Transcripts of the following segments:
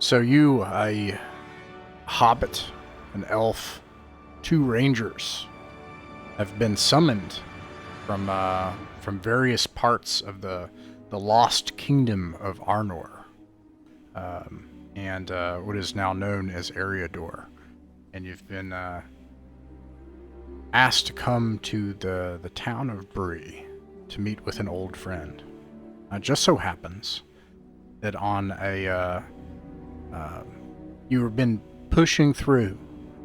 So you, a hobbit, an elf, two rangers, have been summoned from various parts of the lost kingdom of Arnor, and what is now known as Eriador. And you've been asked to come to the town of Bree to meet with an old friend. It just so happens that on a you've been pushing through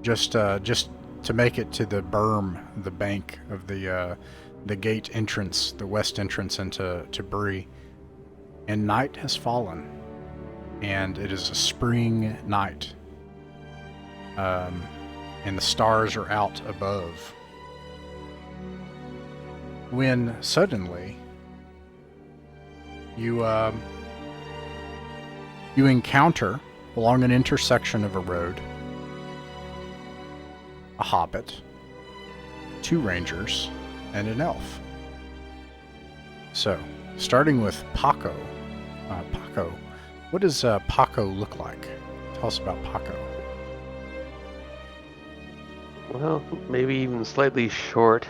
just to make it to the berm, the bank of the gate entrance, the west entrance into Bree, and night has fallen, and it is a spring night, and the stars are out above. When suddenly you encounter along an intersection of a road a hobbit, two rangers, and an elf. So, starting with Paco. Paco, what does Paco look like? Tell us about Paco. Well, maybe even slightly short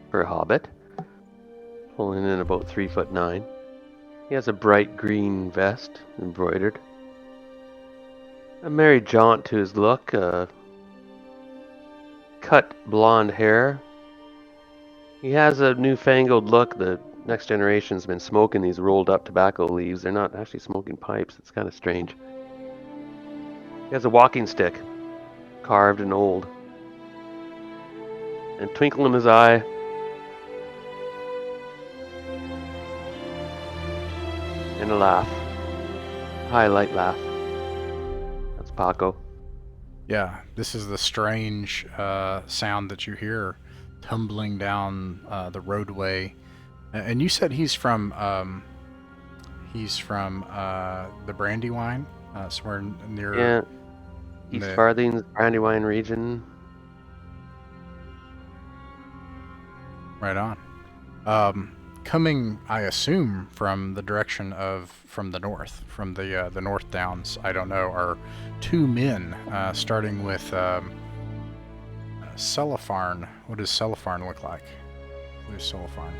for a hobbit, pulling in about 3'9". He has a bright green vest, embroidered. A merry jaunt to his look, cut blonde hair. He has a newfangled look. The next generation's been smoking these rolled up tobacco leaves. They're not actually smoking pipes. It's kind of strange. He has a walking stick, carved and old. And twinkle in his eye. And a laugh. High light laugh. That's Paco. Yeah, this is the strange sound that you hear tumbling down the roadway. And you said he's from the Brandywine, somewhere near. Yeah. East Farthing, Brandywine region. Right on. Coming, I assume, from the direction from the north, from the North Downs. I don't know. Are two men, starting with Celefarn. What does Celefarn look like? Who's Celefarn?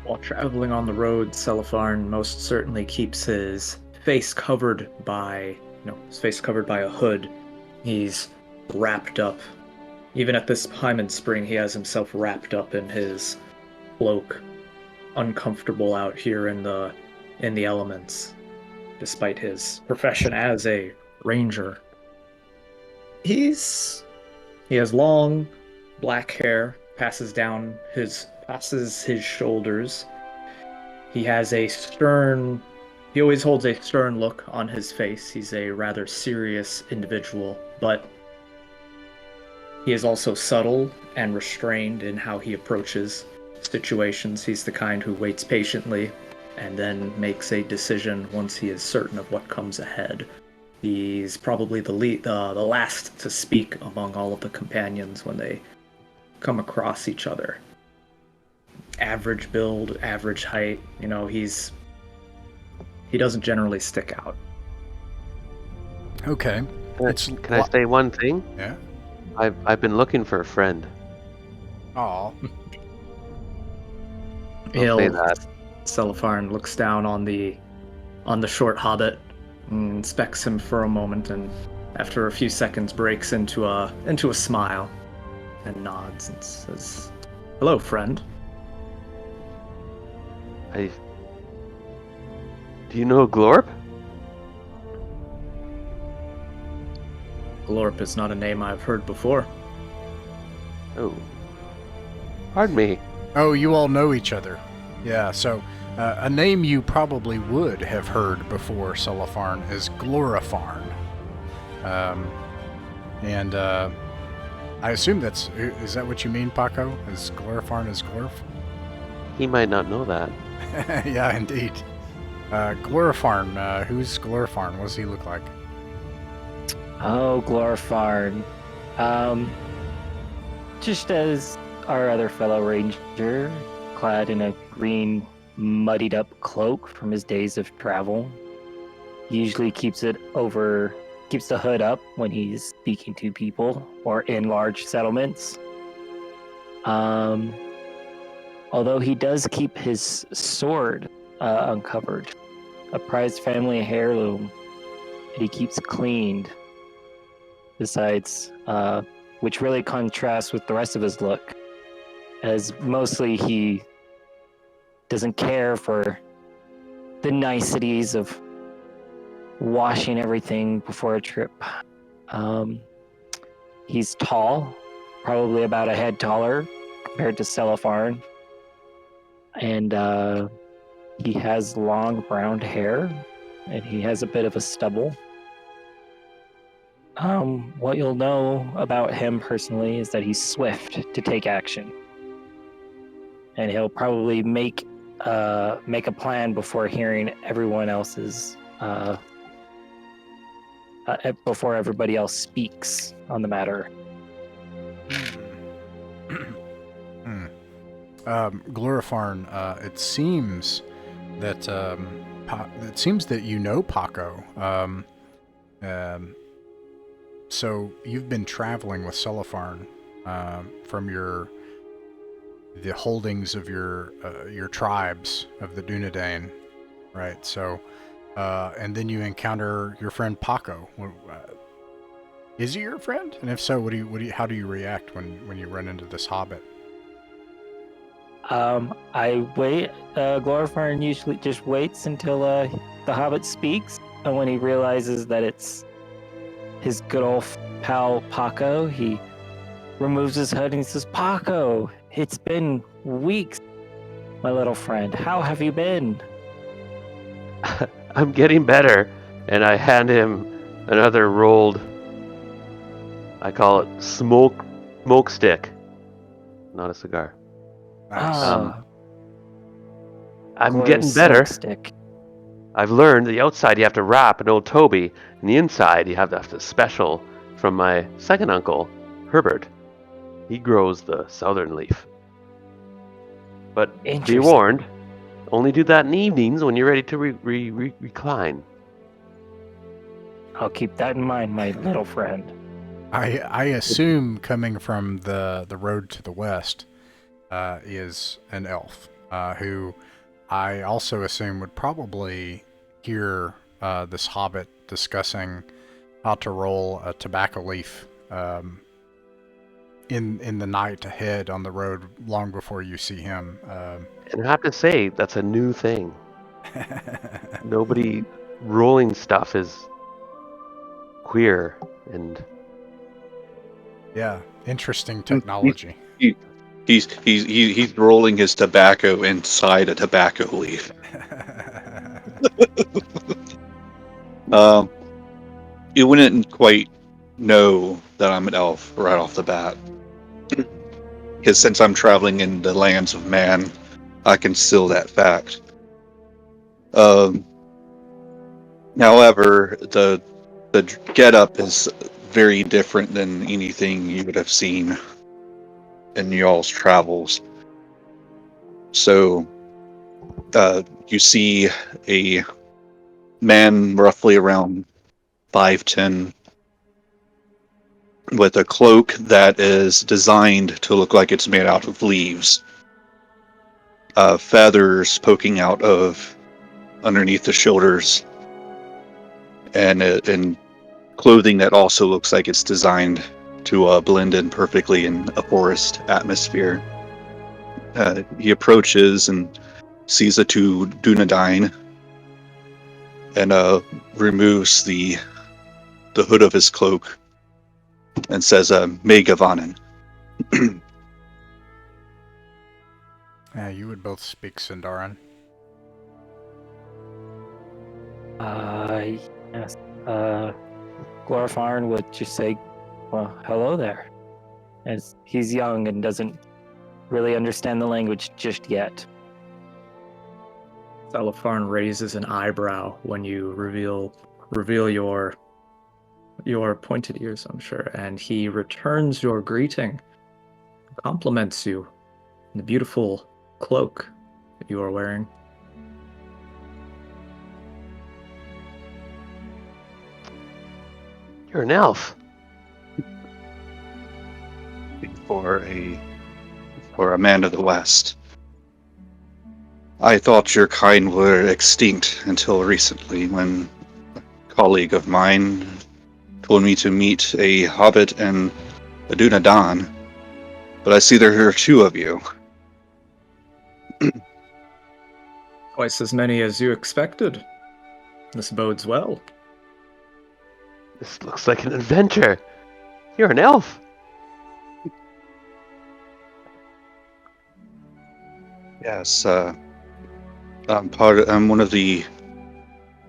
While traveling on the road, Celefarn most certainly keeps his face covered by a hood. He's wrapped up. Even at this time in spring, he has himself wrapped up in his cloak, uncomfortable out here in the elements, despite his profession as a ranger. He has long black hair, passes his shoulders. He always holds a stern look on his face. He's a rather serious individual, but he is also subtle and restrained in how he approaches situations. He's the kind who waits patiently and then makes a decision once he is certain of what comes ahead. He's probably the last to speak among all of the companions when they come across each other. Average build, average height, he doesn't generally stick out. Okay. Can I say one thing? Yeah. I've been looking for a friend. Aw. I'll say that. Celefarn looks down on the short hobbit, and inspects him for a moment, and after a few seconds breaks into a smile and nods and says, "Hello, friend." Do you know Glorp? Glorp is not a name I've heard before. Oh. Pardon me. Oh, you all know each other. Yeah, so a name you probably would have heard before, Celefarn, is Glorifarn. And I assume is that what you mean, Paco? Is Glorifarn is Glorf? He might not know that. Yeah, indeed. Glorifarn, who's Glorifarn? What does he look like? Oh, Glorifarn. Just as our other fellow ranger, clad in a green, muddied up cloak from his days of travel. usually keeps the hood up when he's speaking to people or in large settlements. Although he does keep his sword uncovered, a prized family heirloom that he keeps cleaned. Besides, which really contrasts with the rest of his look, as mostly he doesn't care for the niceties of washing everything before a trip. He's tall, probably about a head taller compared to Celefarn, and he has long brown hair, and he has a bit of a stubble. What you'll know about him personally is that he's swift to take action, and he'll probably make a plan before hearing everyone else's before everybody else speaks on the matter. Glorifarn, it seems that you know Paco. So you've been traveling with Celefarn from the holdings of your tribes of the Dunedain, right? So, and then you encounter your friend Paco. Is he your friend? And if so, how do you react when you run into this hobbit? I wait. Glorifarn usually just waits until the hobbit speaks, and when he realizes that it's his good old pal Paco, he removes his hood and he says, "Paco, it's been weeks, my little friend. How have you been?" I'm getting better, and I hand him another rolled, I call it smoke stick, not a cigar. Nice. I'm getting better. Stick. I've learned the outside you have to wrap an old Toby, and the inside you have the special from my second uncle, Herbert. He grows the southern leaf. But be warned, only do that in evenings when you're ready to recline. I'll keep that in mind, my little friend. I assume coming from the road to the west is an elf who I also assume would probably hear this hobbit discussing how to roll a tobacco leaf in the night ahead on the road long before you see him. And I have to say, that's a new thing. Nobody rolling stuff is queer and yeah, interesting technology. He's rolling his tobacco inside a tobacco leaf. You wouldn't quite know that I'm an elf right off the bat, because since I'm traveling in the lands of man, I conceal that fact. However, the getup is very different than anything you would have seen in y'all's travels. So, you see a man roughly around 5'10", with a cloak that is designed to look like it's made out of leaves. Feathers poking out of underneath the shoulders, and clothing that also looks like it's designed to blend in perfectly in a forest atmosphere. He approaches and sees the two Dunedain and removes the hood of his cloak and says, Megavanen. You would both speak Sindarin. Yes. Glorifarn would just say, "Well, hello there," as he's young and doesn't really understand the language just yet. Celefarn raises an eyebrow when you reveal your pointed ears, I'm sure, and he returns your greeting, compliments you on the beautiful cloak that you are wearing. You're an elf. For a man of the West. I thought your kind were extinct until recently, when a colleague of mine told me to meet a Hobbit and a Dunedain. But I see there are two of you. Twice as many as you expected. This bodes well. This looks like an adventure. You're an elf. Yes, I'm one of the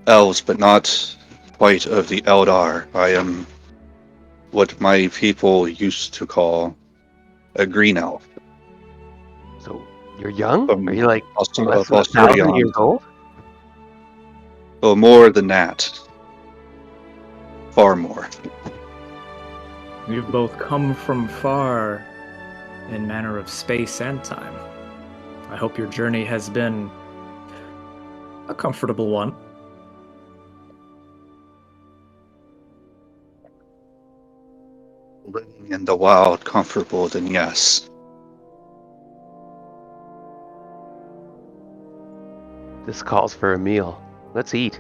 elves, but not quite of the Eldar. I am what my people used to call a green elf. So you're young? Are you like less than Of 1,000 years old? Well, more than that. Far more. You've both come from far in manner of space and time. I hope your journey has been a comfortable one. Living in the wild, comfortable, then yes. This calls for a meal. Let's eat.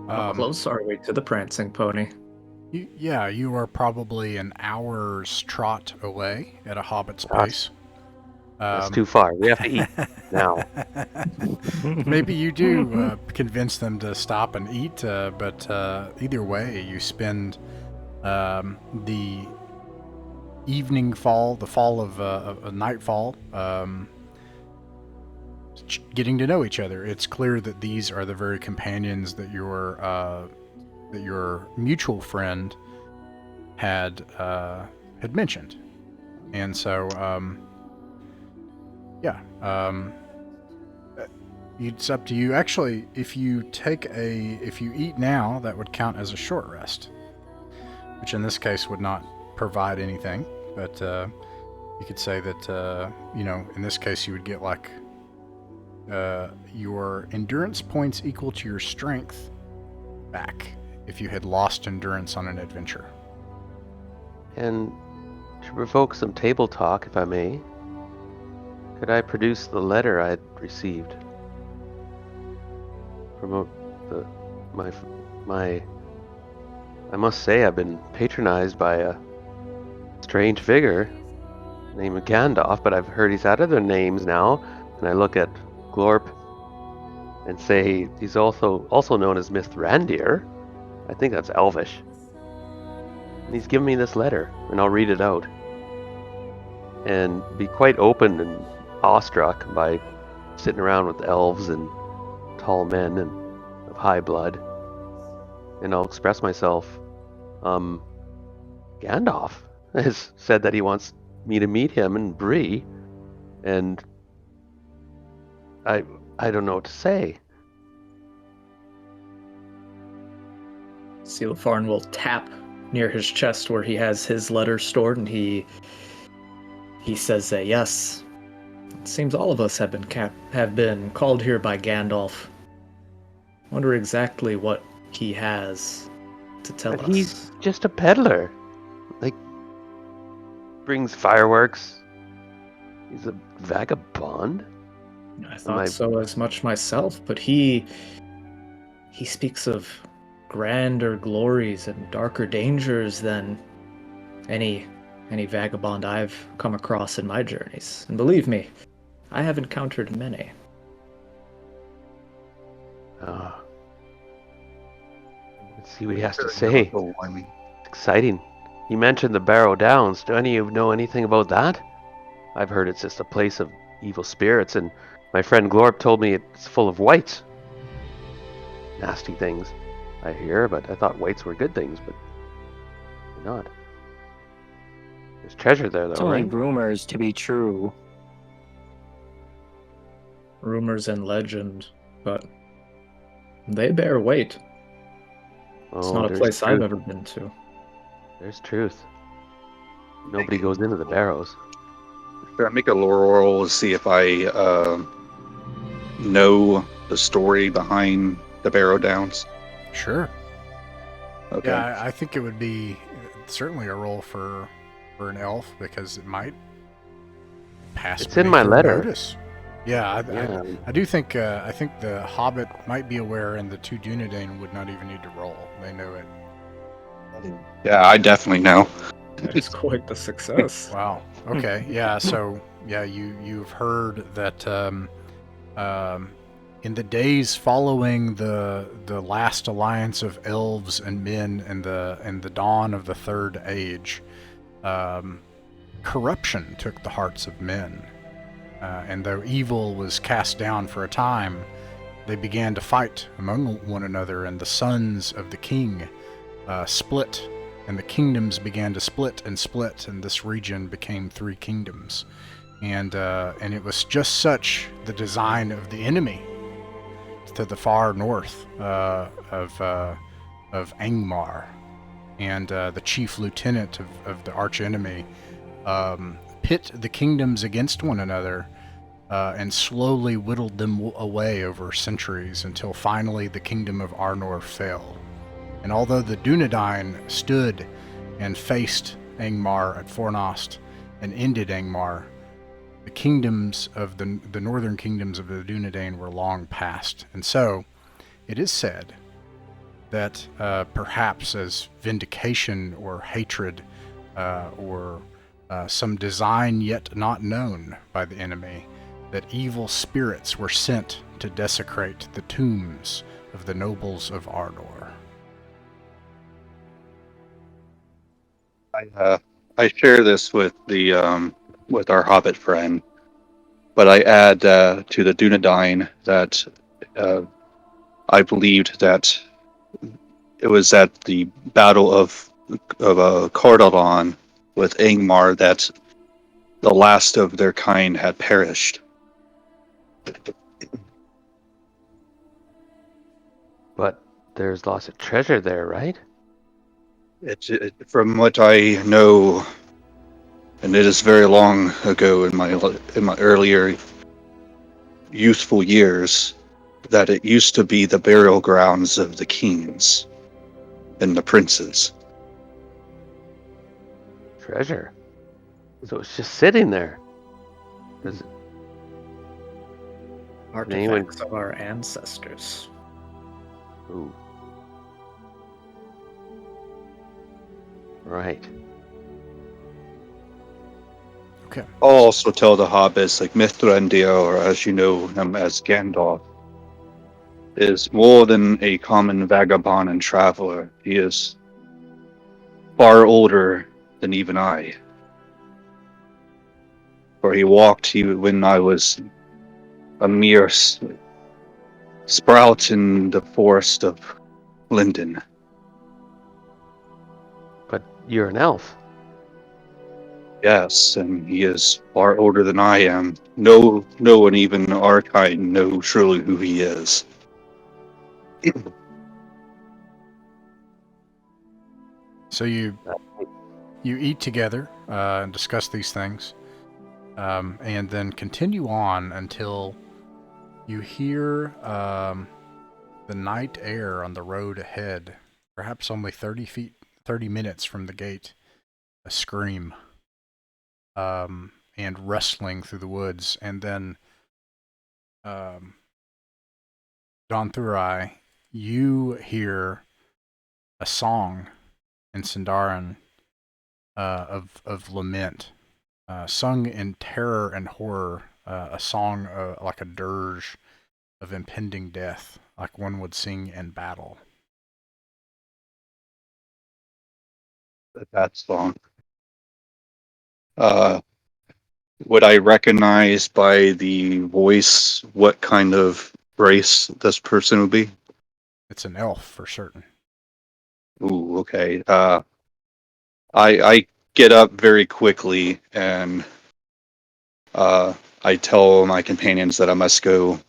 How close are we to the prancing pony? You are probably an hour's trot away at a hobbit's pace. That's too far. We have to eat now. Maybe you do convince them to stop and eat, but either way, you spend the evening fall, the fall of a nightfall, getting to know each other. It's clear that these are the very companions that your mutual friend had mentioned, and so it's up to you. Actually, if you eat now, that would count as a short rest, which in this case would not provide anything. But you could say that in this case you would get like your endurance points equal to your strength back if you had lost endurance on an adventure. And to provoke some table talk, if I may, could I produce the letter I had received? Promote my. I must say, I've been patronized by a strange figure named Gandalf, but I've heard he's had other names now, and I look at Glorp and say he's also known as Mithrandir. I think that's Elvish. And he's given me this letter, and I'll read it out. And be quite open and awestruck by sitting around with elves and tall men and of high blood. And I'll express myself. Gandalf has said that he wants me to meet him in Bree, and I don't know what to say. Silafarn will tap near his chest where he has his letter stored, and he says that yes, it seems all of us have been called here by Gandalf. Wonder exactly what he has to tell us. He's just a peddler. Like, brings fireworks. He's a vagabond. I thought so as much myself, but he speaks of grander glories and darker dangers than any vagabond I've come across in my journeys. And believe me, I have encountered many. Let's see what he has to say. Exciting. He mentioned the Barrow Downs. Do any of you know anything about that? I've heard it's just a place of evil spirits, and my friend Glorp told me it's full of wights. Nasty things, I hear, but I thought wights were good things, but they're not. There's treasure there, though, It's only right? rumors to be true. Rumors and legend, but they bear weight. It's not a there's place truth. I've ever been to. There's truth. Nobody goes into the barrows. Should I make a lore roll to see if I know the story behind the Barrow Downs? Sure. Okay. Yeah, I think it would be certainly a role for an elf because it might pass It's in beneath my their letter. notice. Yeah, Yeah. I do think I think the Hobbit might be aware, and the two Dunedain would not even need to roll. They know it. Yeah, I definitely know. That's quite the success. Wow. Okay. Yeah. So yeah, you've heard that in the days following the last alliance of elves and men and the dawn of the Third Age, um, corruption took the hearts of men, and though evil was cast down for a time, they began to fight among one another, and the sons of the king split, and the kingdoms began to split, and this region became three kingdoms. And it was just such the design of the enemy to the far north of Angmar, and the chief lieutenant of the arch enemy pit the kingdoms against one another and slowly whittled them away over centuries until finally the kingdom of Arnor fell. And although the Dunedain stood and faced Angmar at Fornost and ended Angmar, the kingdoms of the northern kingdoms of the Dunedain were long past. And so, it is said that perhaps as vindication or hatred or some design yet not known by the enemy, that evil spirits were sent to desecrate the tombs of the nobles of Arnor. I share this with with our Hobbit friend, but I add to the Dunedain that I believed that it was at the Battle of Cardalon with Angmar that the last of their kind had perished. But there's lots of treasure there, right? From what I know, and it is very long ago in my earlier youthful years, that it used to be the burial grounds of the kings and the princes. Treasure. So it's just sitting there. Does Artifacts of our ancestors. Ooh. Right. Okay. I'll also tell the hobbits, like Mithrandir, or as you know him as Gandalf, is more than a common vagabond and traveler. He is far older than even I. For he walked when I was a mere sprout in the forest of Lindon. But you're an elf. Yes, and he is far older than I am. No one, even our kind, know truly who he is. So you eat together and discuss these things, and then continue on until you hear the night air on the road ahead, perhaps only 30 minutes from the gate, a scream, and rustling through the woods, and then Don Thurai, you hear a song in Sindarin of lament, sung in terror and horror, a song like a dirge of impending death, like one would sing in battle. That song. Would I recognize by the voice what kind of race this person would be? It's an elf for certain. Ooh, okay. I get up very quickly and I tell my companions that I must go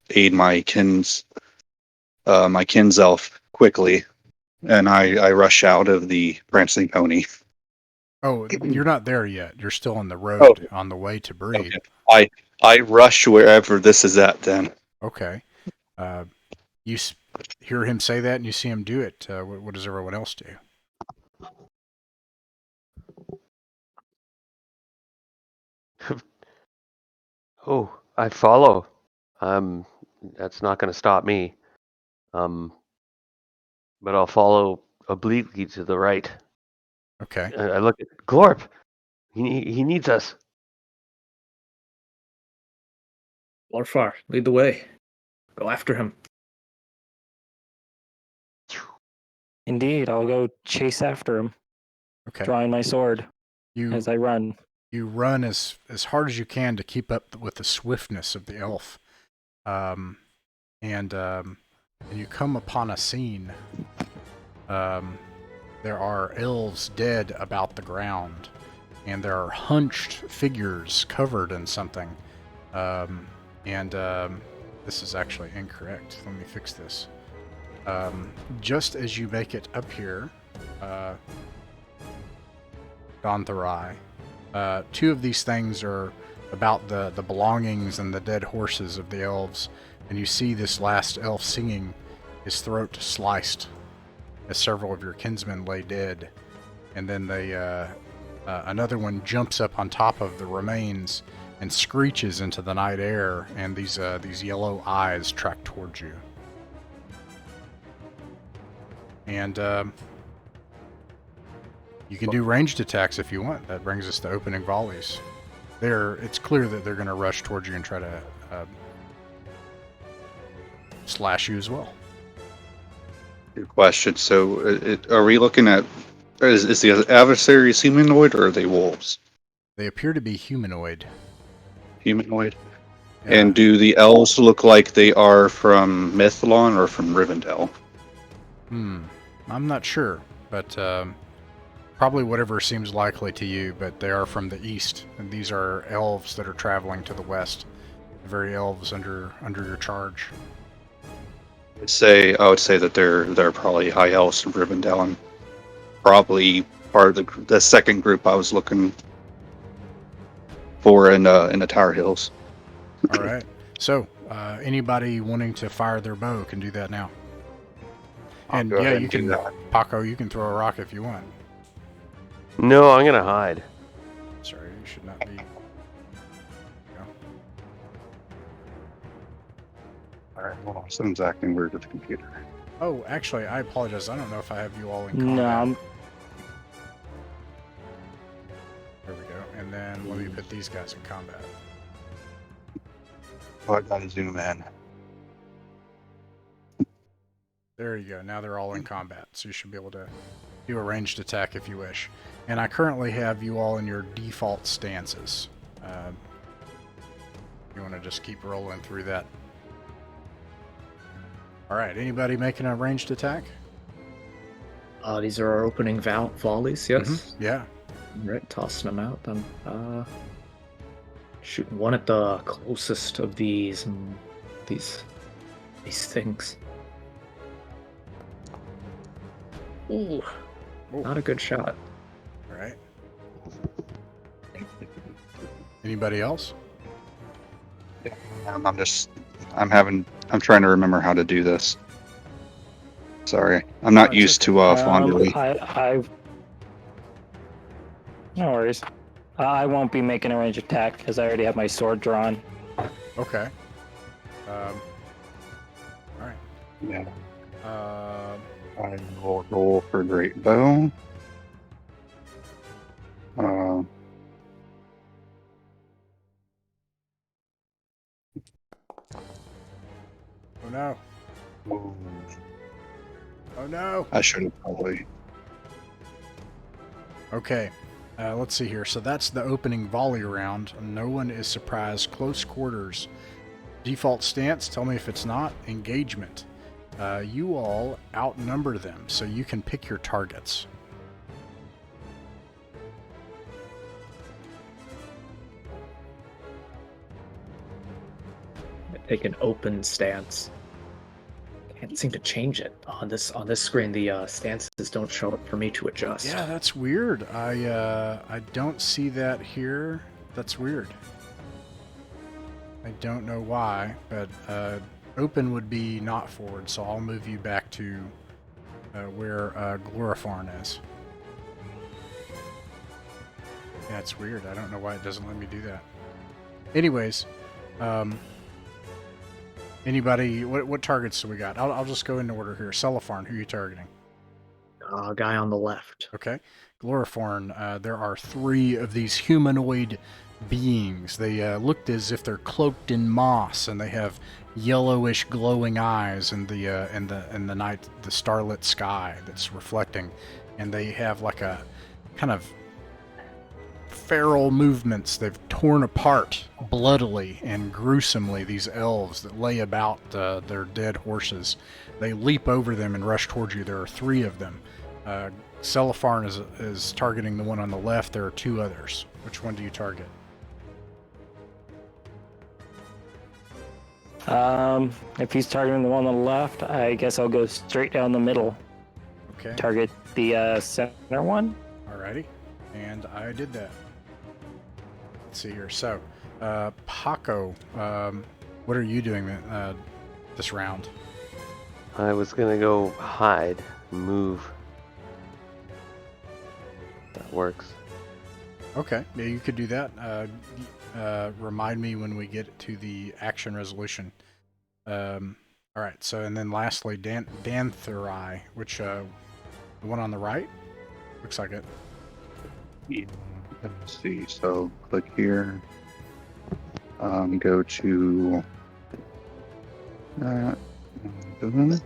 aid my kin's elf quickly, and I rush out of the prancing pony. Oh, you're not there yet. You're still on the Oh, road on the way to Bree. okay. I rush wherever this is at then. Okay. You hear him say that and you see him do it, what does everyone else do? Oh, I follow. That's not going to stop me. But I'll follow obliquely to the right. Okay. I look at Glorp. He needs us. Lorfar, lead the way. Go after him. Indeed, I'll go chase after him, Okay. drawing my sword as I run. You run as hard as you can to keep up with the swiftness of the elf, and you come upon a scene. There are elves dead about the ground, and there are hunched figures covered in something. This is actually incorrect. Let me fix this. Just as you make it up here, Dontharai, two of these things are about the belongings and the dead horses of the elves, and you see this last elf singing, his throat sliced, as several of your kinsmen lay dead, and then another one jumps up on top of the remains and screeches into the night air, and these yellow eyes track towards you. And you can do ranged attacks if you want. That brings us to opening volleys. It's clear that they're going to rush towards you and try to slash you as well. Good question. So, are we looking at is the adversaries humanoid or are they wolves? They appear to be humanoid. Humanoid. Yeah. And do the elves look like they are from Mithlon or from Rivendell? I'm not sure, but probably whatever seems likely to you, but they are from the east, and these are elves that are traveling to the west. The very elves under your charge. I would say that they're probably high elves from Rivendell, and probably part of the second group I was looking for in the Tower Hills. All right. So, anybody wanting to fire their bow can do that now. And I'll go ahead you and do can, that. Paco, you can throw a rock if you want. No, I'm going to hide. Sorry, you should not be. Alright, hold on. Something's acting weird with the computer. Oh, actually, I apologize. I don't know if I have you all in combat. No, There we go. And then let me put these guys in combat. Oh, I gotta zoom in. There you go. Now they're all in combat, so you should be able to do a ranged attack if you wish. And I currently have you all in your default stances. You want to just keep rolling through that. All right. Anybody making a ranged attack? These are our opening volleys, yes? Mm-hmm. Yeah. Right, tossing them out. I'm shooting one at the closest of these things. Ooh, not a good shot. All right. Anybody else? I'm trying to remember how to do this. Sorry. I'm not it's used okay. to Fondly. No worries. I won't be making a range attack because I already have my sword drawn. Okay. All right. Yeah. I will roll for Great Bow. Oh no. Oh no. I should have probably. Okay. Let's see here. So that's the opening volley round. No one is surprised. Close quarters. Default stance. Tell me if it's not. Engagement. You all outnumber them, so you can pick your targets. Take an open stance. Can't seem to change it on this screen. The stances don't show up for me to adjust. Yeah, that's weird. I don't see that here. That's weird. I don't know why, but Open would be not forward, so I'll move you back to where Glorifarn is. Yeah, it's weird. I don't know why it doesn't let me do that. Anyways, anybody? What targets do we got? I'll just go in order here. Celifarn, who are you targeting? Guy on the left. Okay. Glorifarn, there are 3 of these humanoid beings. They looked as if they're cloaked in moss, and they have yellowish glowing eyes in the night, the starlit sky that's reflecting, and they have like a kind of feral movements. They've torn apart bloodily and gruesomely these elves that lay about their dead horses. They leap over them and rush towards you. There are 3 of them. Celifarn is targeting the one on the left. There are 2 others. Which one do you target? If he's targeting the one on the left, I guess I'll go straight down the middle. Okay. Target the center one. Alrighty. And I did that. Let's see here. So, Paco, what are you doing this round? I was gonna go hide, move. That works. Okay. Yeah, you could do that. Remind me when we get to the action resolution. Alright, so, and then lastly, Dantherai, which, the one on the right? Looks like it. Yeah. Let's see. So click here. Go to that. Looks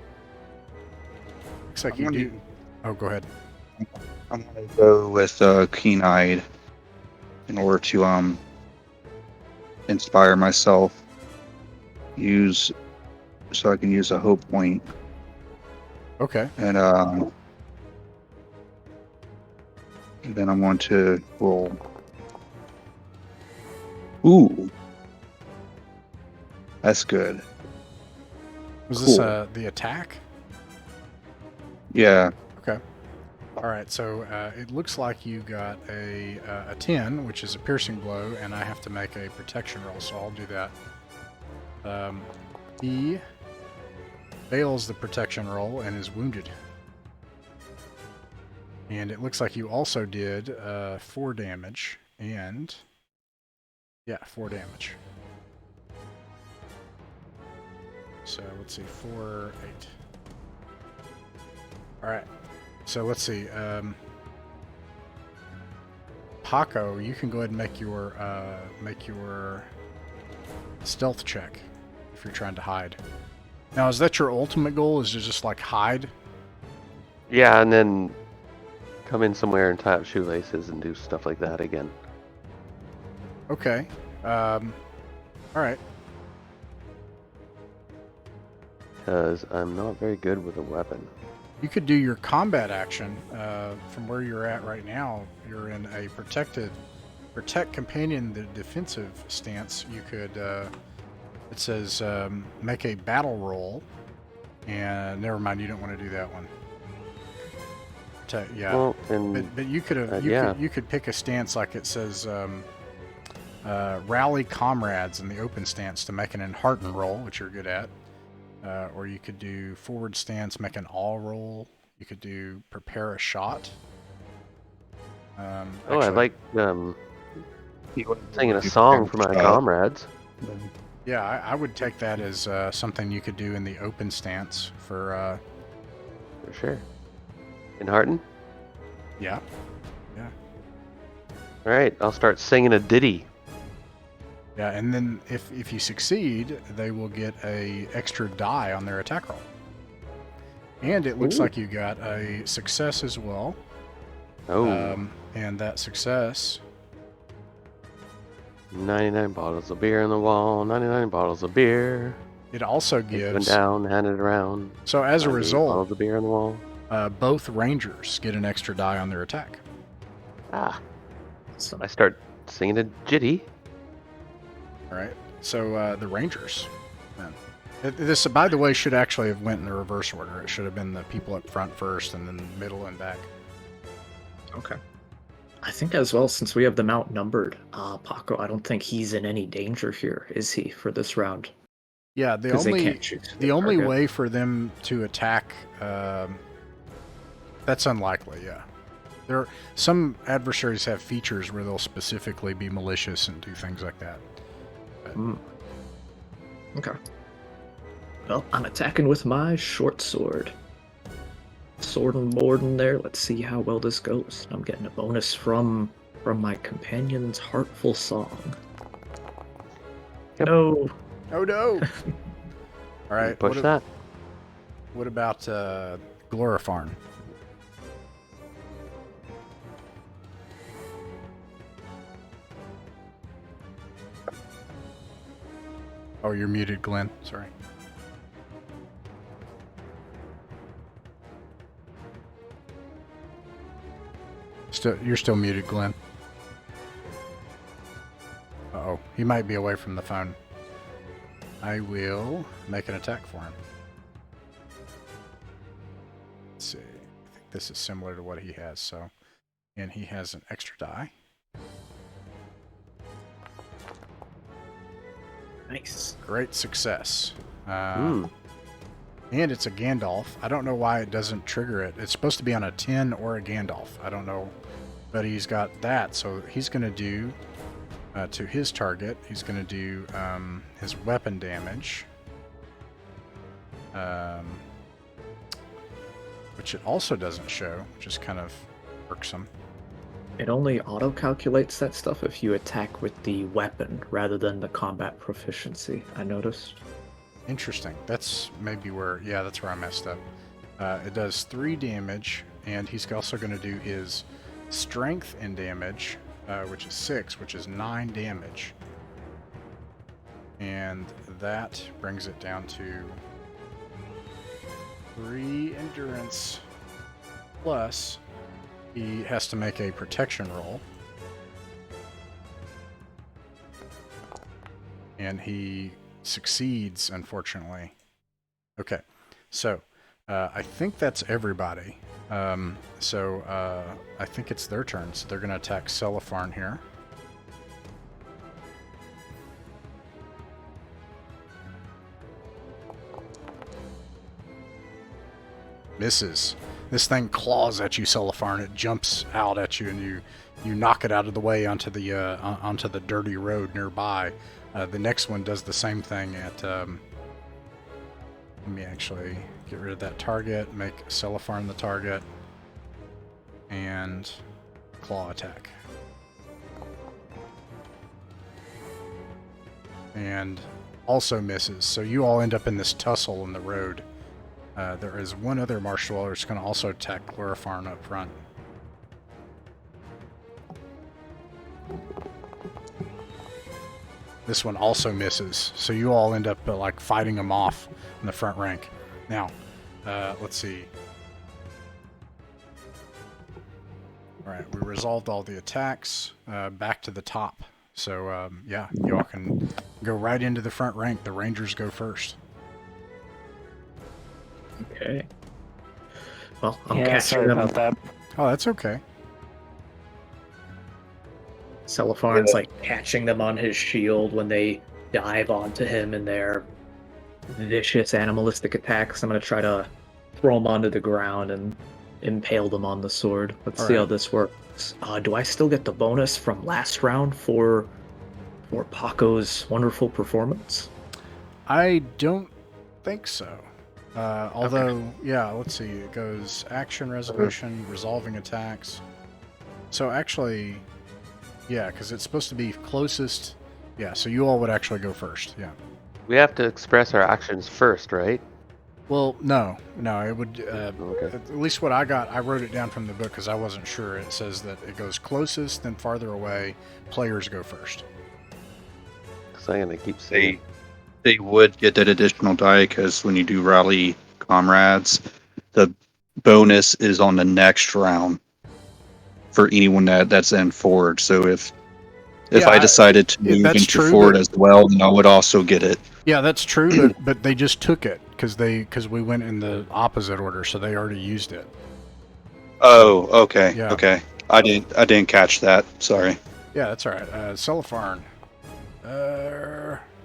like you do. Oh, go ahead. I'm gonna go with Keen-Eyed in order to inspire myself. So I can use a hope point. Okay. And then I want to roll. Ooh. That's good. Was Cool. this the attack? Yeah. Okay. All right. So it looks like you got a 10, which is a piercing blow, and I have to make a protection roll, so I'll do that. He fails the protection roll and is wounded. And it looks like you also did 4 damage, and yeah, 4 damage. So let's see, 4, 8. All right. So let's see. Paco, you can go ahead and make your stealth check if you're trying to hide. Now, is that your ultimate goal? Is to just like hide? Yeah, and then come in somewhere and tie up shoelaces and do stuff like that again. Okay. All right. Because I'm not very good with a weapon. You could do your combat action from where you're at right now. You're in a protect companion, the defensive stance. You could, it says make a battle roll, and never mind, you don't want to do that one. Yeah, Well, and but you could have you could pick a stance like it says rally comrades in the open stance to make an enhearten roll, which you're good at. Or you could do forward stance, make an all roll. You could do prepare a shot. I like singing a song for my comrades. Yeah, I would take that as something you could do in the open stance for. For sure. Enhearten? Yeah. All right, I'll start singing a ditty. Yeah, and then if you succeed, they will get a extra die on their attack roll. And it looks like you got a success as well. Oh. And that success. 99 bottles of beer on the wall, 99 bottles of beer. It also Take one gives. down, hand it around. So as a 98 result, bottles of beer on the wall. both rangers get an extra die on their attack. Ah. So, I start singing a jitty. All right. So the rangers. Then. This, by the way, should actually have went in the reverse order. It should have been the people up front first, and then middle and back. okay. I think as well, since we have them outnumbered, Paco, I don't think he's in any danger here, is he, for this round? Yeah, the because they only can't shoot. the only way for them to attack, that's unlikely. Yeah, some adversaries have features where they'll specifically be malicious and do things like that. Okay. Well, I'm attacking with my short sword. Sword and board in there. Let's see how well this goes. I'm getting a bonus from my companion's heartful song. Yep. No. Oh no! All right, Push that. What about Glorifarn? Oh, you're muted, Glenn. Sorry. You're still muted, Glenn. Uh-oh, he might be away from the phone. I will make an attack for him. Let's see. I think this is similar to what he has, so... And he has an extra die. Nice. Great success. And it's a Gandalf. I don't know why it doesn't trigger it. It's supposed to be on a 10 or a Gandalf. I don't know. But he's got that, so he's going to do... to his target, he's going to do his weapon damage. Which it also doesn't show, which is kind of irksome. It only auto-calculates that stuff if you attack with the weapon rather than the combat proficiency, I noticed. Interesting. That's maybe where... Yeah, that's where I messed up. It does 3 damage, and he's also going to do his strength and damage, which is 6, which is 9 damage. And that brings it down to 3 endurance, plus he has to make a protection roll. And he succeeds, unfortunately. Okay, so I think that's everybody. I think it's their turn, so they're going to attack Celefarn here. Misses. This thing claws at you, Celefarn. It jumps out at you, and you knock it out of the way onto the dirty road nearby. The next one does the same thing at... let me actually get rid of that target, make Celefarn the target, and claw attack. And also misses. So you all end up in this tussle in the road. There is one other marsh dweller that's going to also attack Glorifarn up front. This one also misses. So you all end up like fighting them off in the front rank. Now, let's see. Alright, we resolved all the attacks. Back to the top. So, yeah, you all can go right into the front rank. The Rangers go first. Okay. Well, I'm Yeah, catching sorry them. about that. Oh, that's okay. Celefarn's like catching them on his shield when they dive onto him in their vicious animalistic attacks. I'm going to try to throw them onto the ground and impale them on the sword. Let's see how this works. Do I still get the bonus from last round for Paco's wonderful performance? I don't think so. Although, yeah, let's see. It goes action resolution, resolving attacks. So actually, yeah, because it's supposed to be closest. Yeah, so you all would actually go first. Yeah. We have to express our actions first, right? Well, no, it would. Okay. At least what I got, I wrote it down from the book because I wasn't sure. It says that it goes closest, then farther away. Players go first. Because I'm going to keep saying... They would get that additional die because when you do rally comrades, the bonus is on the next round for anyone that's in forward. So if I decided to move into forward as well, then I would also get it. Yeah, that's true, but they just took it because we went in the opposite order, so they already used it. Oh, okay, Yeah. okay. I didn't catch that. Sorry. Yeah, that's all right. Celefarn.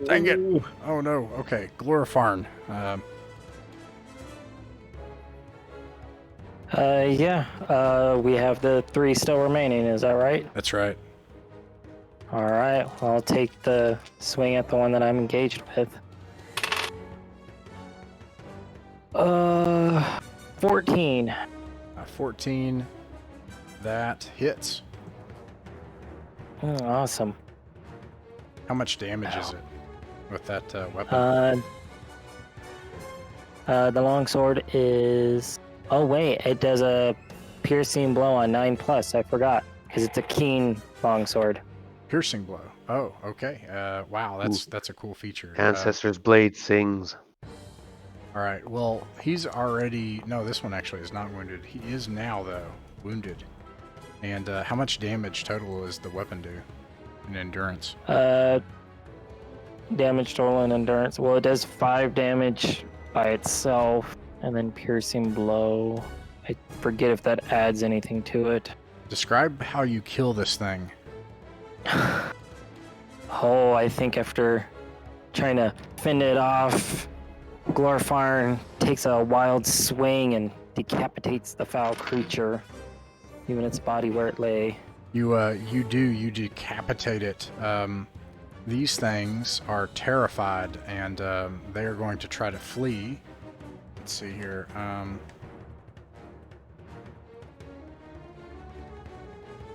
Dang it! Ooh. Oh no. Okay, Glorifarn. We have the 3 still remaining, is that right? That's right. Alright, I'll take the swing at the one that I'm engaged with. 14. 14. That hits. Awesome. How much damage is it with that weapon? The longsword is... Oh wait, it does a piercing blow on 9+, I forgot. Because it's a keen longsword. Piercing blow. Oh, okay. Wow, that's a cool feature. Ancestor's Blade sings. All right. Well, he's already... No, this one actually is not wounded. He is now, though, wounded. And how much damage total does the weapon do in endurance? Damage total and endurance. Well, it does 5 damage by itself, and then piercing blow. I forget if that adds anything to it. Describe how you kill this thing. Oh, I think after trying to fend it off, Glorifarn takes a wild swing and decapitates the foul creature, leaving its body where it lay. You decapitate it. These things are terrified, and they are going to try to flee. Let's see here.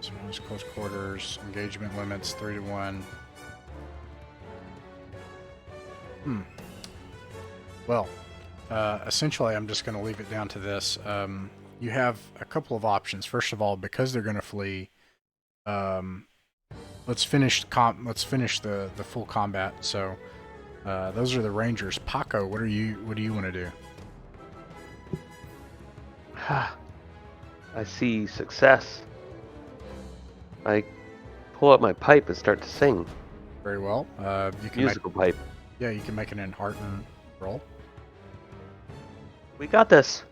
Someone's close quarters. Engagement limits 3 to 1. Well, essentially, I'm just going to leave it down to this. You have a couple of options. First of all, because they're going to flee, let's finish the full combat. So those are the Rangers. Paco, what do you want to do? I see success. I pull out my pipe and start to sing. Very well. You can Musical pipe. Yeah, you can make an enhearten roll. We got this.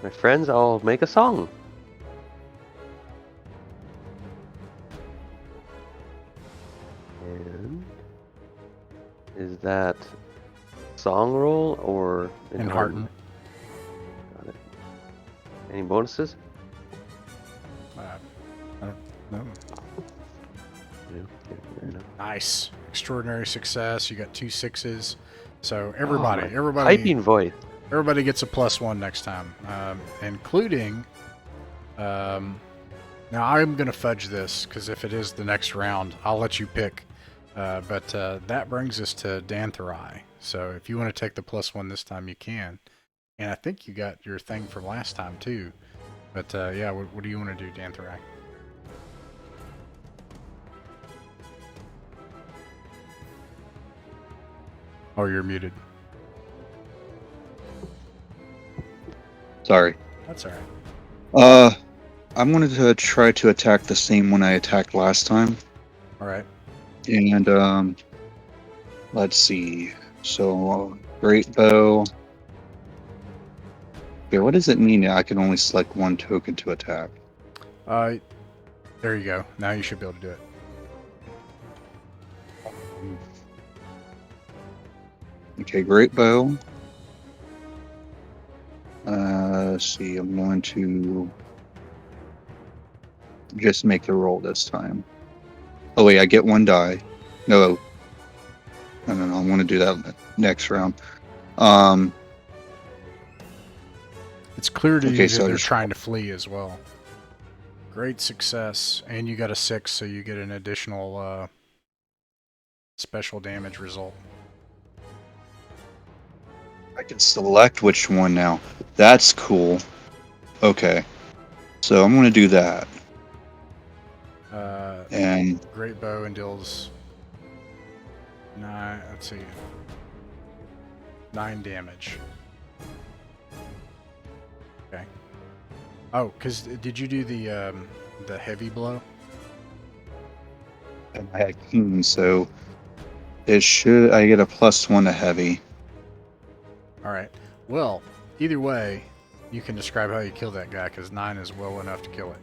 My friends, I'll make a song. And is that song roll or Enhearten. Got it. Any bonuses? I don't know. Yeah, okay, fair enough. Nice. Extraordinary success. You got 2 6s. So Oh, everybody my piping voice. everybody gets a +1 next time, including. Now I'm gonna fudge this because if it is the next round, I'll let you pick. But that brings us to Dantherai. So if you want to take the +1 this time, you can. And I think you got your thing from last time too. But yeah, what do you want to do, Dantherai? Oh, you're muted. Sorry. That's all right. I wanted to try to attack the same one I attacked last time. All right. And let's see. So great bow. Okay, what does it mean now? I can only select 1 token to attack. There you go. Now you should be able to do it. Okay, great bow. Let's see. I'm going to just make the roll this time. Oh wait, I get 1 die. No. I want to do that next round. It's clear to you Okay, that so they're just- trying to flee as well. Great success, and you got a 6, so you get an additional special damage result. I can select which one now. That's cool. Okay. So I'm going to do that. And Great bow and deals 9. Let's see, 9 damage. Okay. Oh, because did you do the heavy blow? I had keen, so it should. I get a +1 to heavy. All right. Well, either way, you can describe how you kill that guy because 9 is well enough to kill it.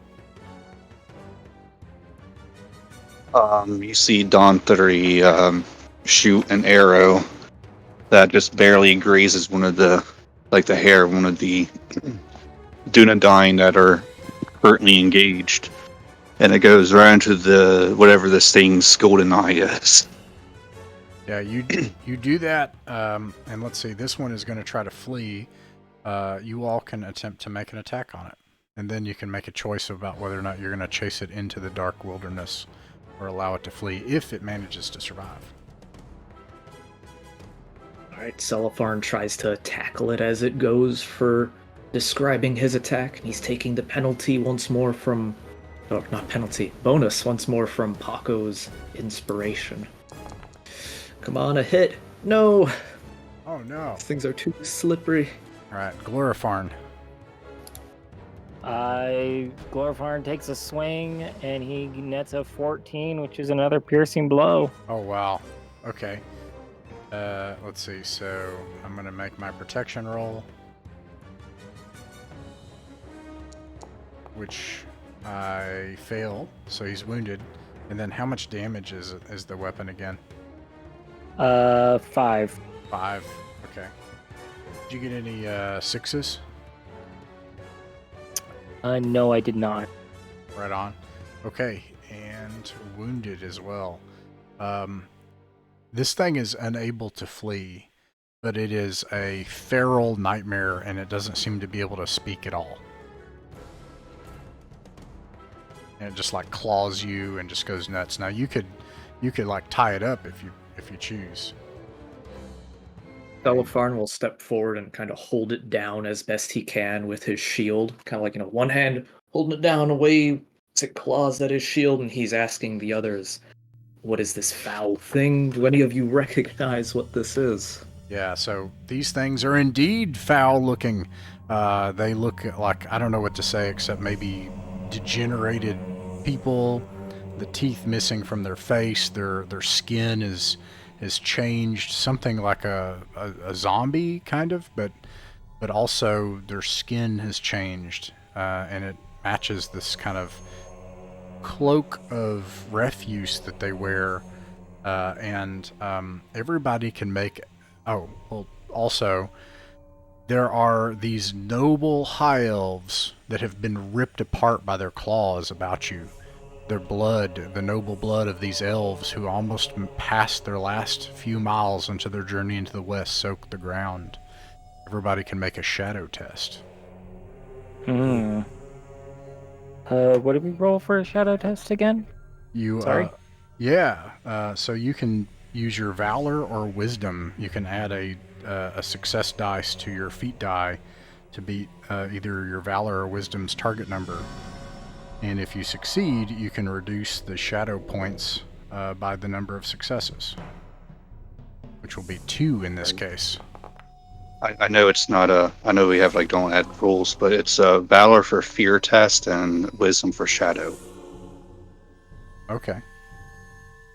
You see Don 3 shoot an arrow that just barely grazes one of the, like the hair of one of the Dunedain that are currently engaged, and it goes right into the whatever this thing's golden eye is. Yeah, you do that, and let's see. This one is going to try to flee. You all can attempt to make an attack on it, and then you can make a choice about whether or not you're going to chase it into the dark wilderness or allow it to flee if it manages to survive. Alright, Celefarn tries to tackle it as it goes for describing his attack, and he's taking the penalty once more from. Oh, not penalty, bonus once more from Paco's inspiration. Come on, a hit. No! Oh no! Things are too slippery. All right, Glorifarn. Glorifarn takes a swing and he nets a 14, which is another piercing blow. Oh wow. Okay. Let's see. So I'm gonna make my protection roll, which I fail. So he's wounded. And then how much damage is the weapon again? 5. 5. Okay. Did you get any sixes? No, I did not. Right on. Okay, and wounded as well. This thing is unable to flee, but it is a feral nightmare, and it doesn't seem to be able to speak at all. And it just like claws you and just goes nuts. Now you could like tie it up if you choose. Celefarn will step forward and kind of hold it down as best he can with his shield. Kind of like, one hand holding it down away as it claws at his shield, and he's asking the others, what is this foul thing? Do any of you recognize what this is? Yeah, so these things are indeed foul looking. They look like, I don't know what to say except maybe degenerated people, the teeth missing from their face, their skin is changed, something like a zombie kind of, but also their skin has changed, and it matches this kind of cloak of refuse that they wear, and everybody can make. Oh, well, also there are these noble high elves that have been ripped apart by their claws about you. Their blood, the noble blood of these elves who almost passed their last few miles into their journey into the west, soaked the ground. Everybody can make a shadow test. What did we roll for a shadow test again? You, Sorry? so you can use your valor or wisdom. You can add a success dice to your feat die to beat either your valor or wisdom's target number. And if you succeed, you can reduce the shadow points by the number of successes, which will be 2 in this case. I know it's not I know we have like don't add rules, but it's valor for fear test and wisdom for shadow. Okay.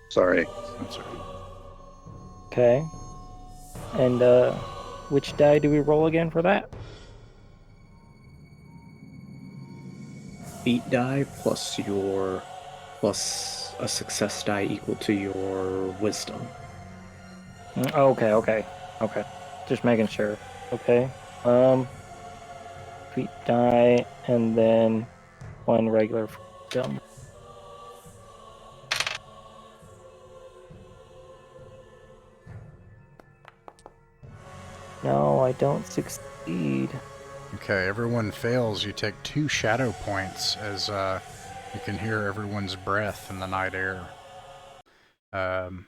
Sorry. That's right. Okay. And which die do we roll again for that? Feat die plus a success die equal to your wisdom. Okay. Just making sure. Okay. Feat die and then 1 regular wisdom. No, I don't succeed. Okay, everyone fails. You take 2 shadow points as you can hear everyone's breath in the night air.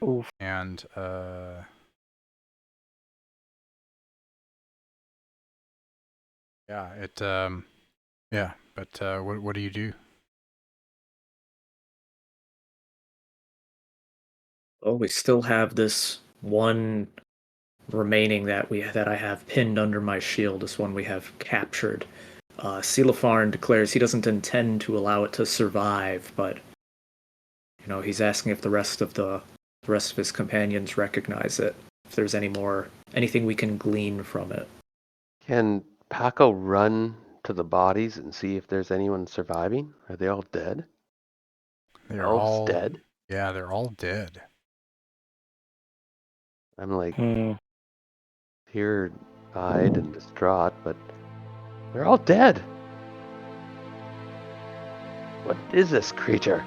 Oof. And yeah, it yeah, but what do you do? Oh, we still have this one remaining that I have pinned under my shield. This one we have captured. Celefarn declares he doesn't intend to allow it to survive, but he's asking if the rest of his companions recognize it. If there's anything we can glean from it. Can Paco run to the bodies and see if there's anyone surviving? Are they all dead? They're Elves all dead? Yeah, they're all dead. I'm like Hmm. tear-eyed and distraught, but they're all dead. What is this creature?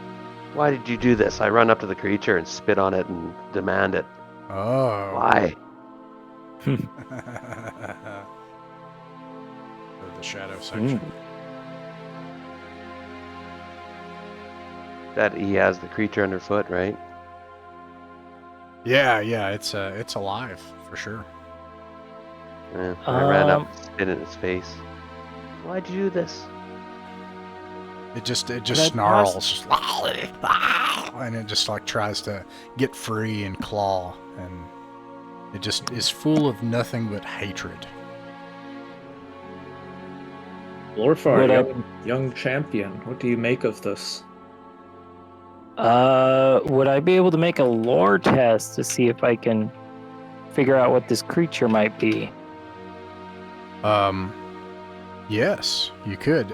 Why did you do this? I run up to the creature and spit on it and demand it. Oh. Why? Go to the shadow section. That he has the creature underfoot, right? Yeah, it's alive for sure. Yeah, I ran up and spit in his face. Why'd you do this? It just That snarls, just and it just like tries to get free and claw, and it just is full of nothing but hatred. Glorfar, Would young champion, what do you make of this? would I be able to make a lore test to see if I can figure out what this creature might be? Yes, you could.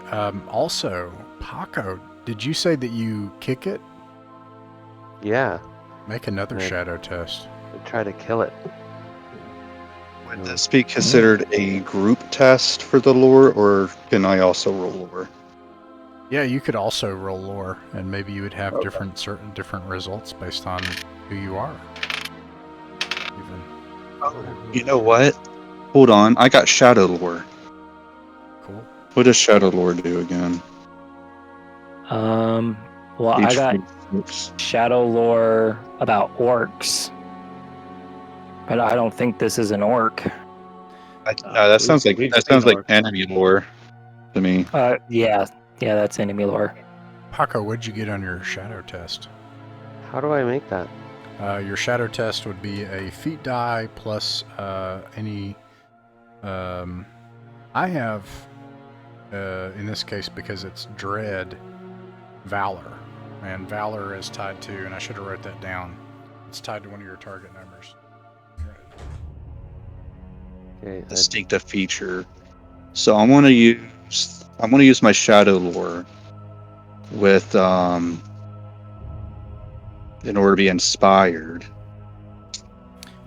Also, Paco, did you say that you kick it? Yeah, Make another Right. shadow test. I try to kill it. Would this be considered a group test for the lore, or can I also roll lore? Yeah, you could also roll lore, and maybe you would have Okay. different results based on who you are. Even. You know what? Hold on, I got shadow lore. Cool. What does shadow lore do again? Well, I got Oops. shadow lore about orcs, but I don't think this is an orc. No, that sounds like We've seen orcs. enemy lore to me. Yeah, that's enemy lore. Paco, what'd you get on your shadow test? How do I make that? Your shadow test would be a feat die plus any. I have, in this case, because it's dread, valor, and valor is tied to, and I should have wrote that down. It's tied to one of your target numbers. Okay, Distinctive feature. So I want to use my shadow lore with in order to be inspired.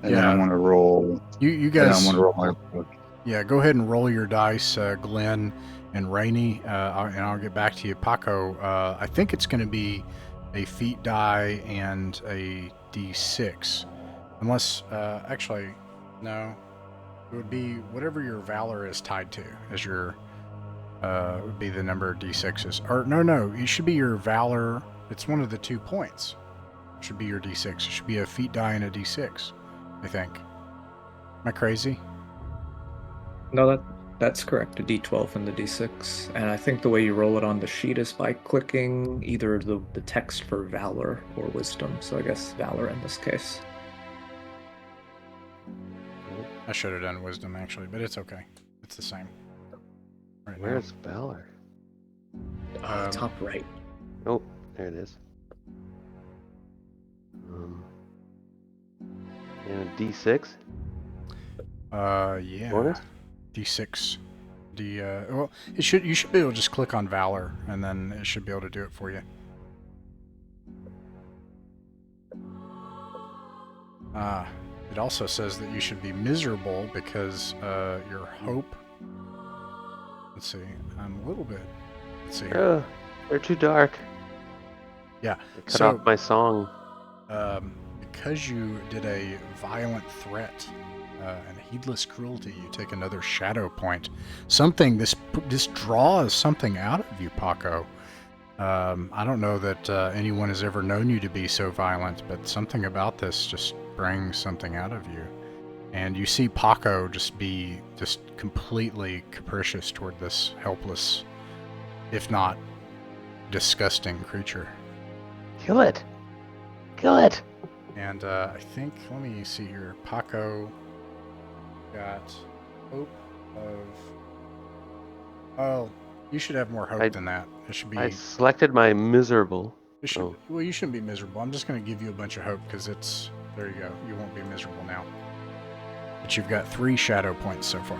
And then I Yeah. want to roll. You And then I guys, want to roll my. yeah, go ahead and roll your dice, Glenn and Rainey, and I'll get back to you. Paco, I think it's going to be a feat die and a d6. Unless, actually, no. It would be whatever your valor is tied to as your, would be the number of d6s. Or, no, it should be your valor. It's one of the 2 points. It should be your d6. It should be a feat die and a d6, I think. Am I crazy? No, that's correct. The D12 and the D6, and I think the way you roll it on the sheet is by clicking either the text for Valor or Wisdom. So I guess Valor in this case. I should have done wisdom actually, but it's okay. It's the same. Right now. where's Valor? Top right. Oh, there it is. And a D6? Yeah. Bonus? D6. Well, you should be able to just click on Valor, and then it should be able to do it for you. It also says that you should be miserable because your hope. Let's see. I'm a little bit. Let's see. Here. They're too dark. Yeah. They cut off my song. Because you did a violent threat and heedless cruelty, you take another shadow point. Something this draws something out of you, Paco. I don't know that anyone has ever known you to be so violent, but something about this just brings something out of you. And you see Paco just completely capricious toward this helpless, if not disgusting creature. Kill it! Kill it! And I think, let me see here, Paco got hope of... Oh, you should have more hope than that. It should be... I selected my miserable. Well, you shouldn't be miserable. I'm just going to give you a bunch of hope because it's... There you go. You won't be miserable now. But you've got 3 shadow points so far.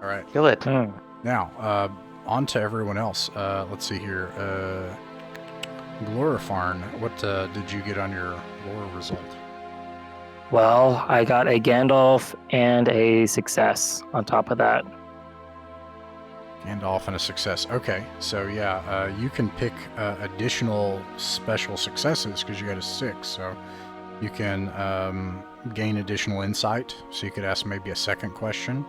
All right. Kill it. Now, on to everyone else. Let's see here. Glorifarn, what did you get on your lore result? Well, I got a Gandalf and a success on top of that. Gandalf and a success. Okay, so yeah, you can pick additional special successes because you got a 6. So you can gain additional insight. So you could ask maybe a second question,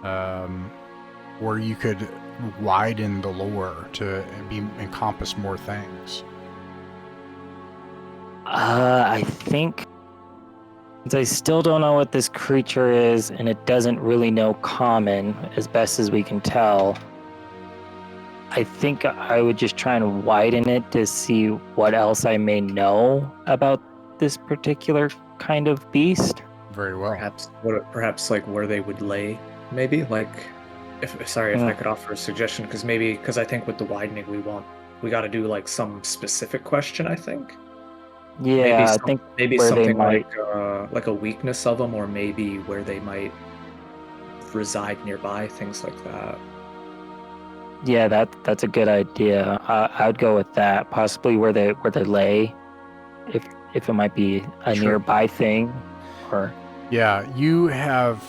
or you could widen the lore to encompass more things. I think, since I still don't know what this creature is, and it doesn't really know common, as best as we can tell, I think I would just try and widen it to see what else I may know about this particular kind of beast. Very well. Perhaps like where they would lay, maybe like. If I could offer a suggestion, because I think with the widening we got to do like some specific question. I think. Yeah, I think maybe where they something might. like a weakness of them, or maybe where they might reside nearby, things like that. Yeah, that's a good idea. I'd go with that. Possibly where they lay, if it might be a Sure. nearby thing, or. Yeah, you have.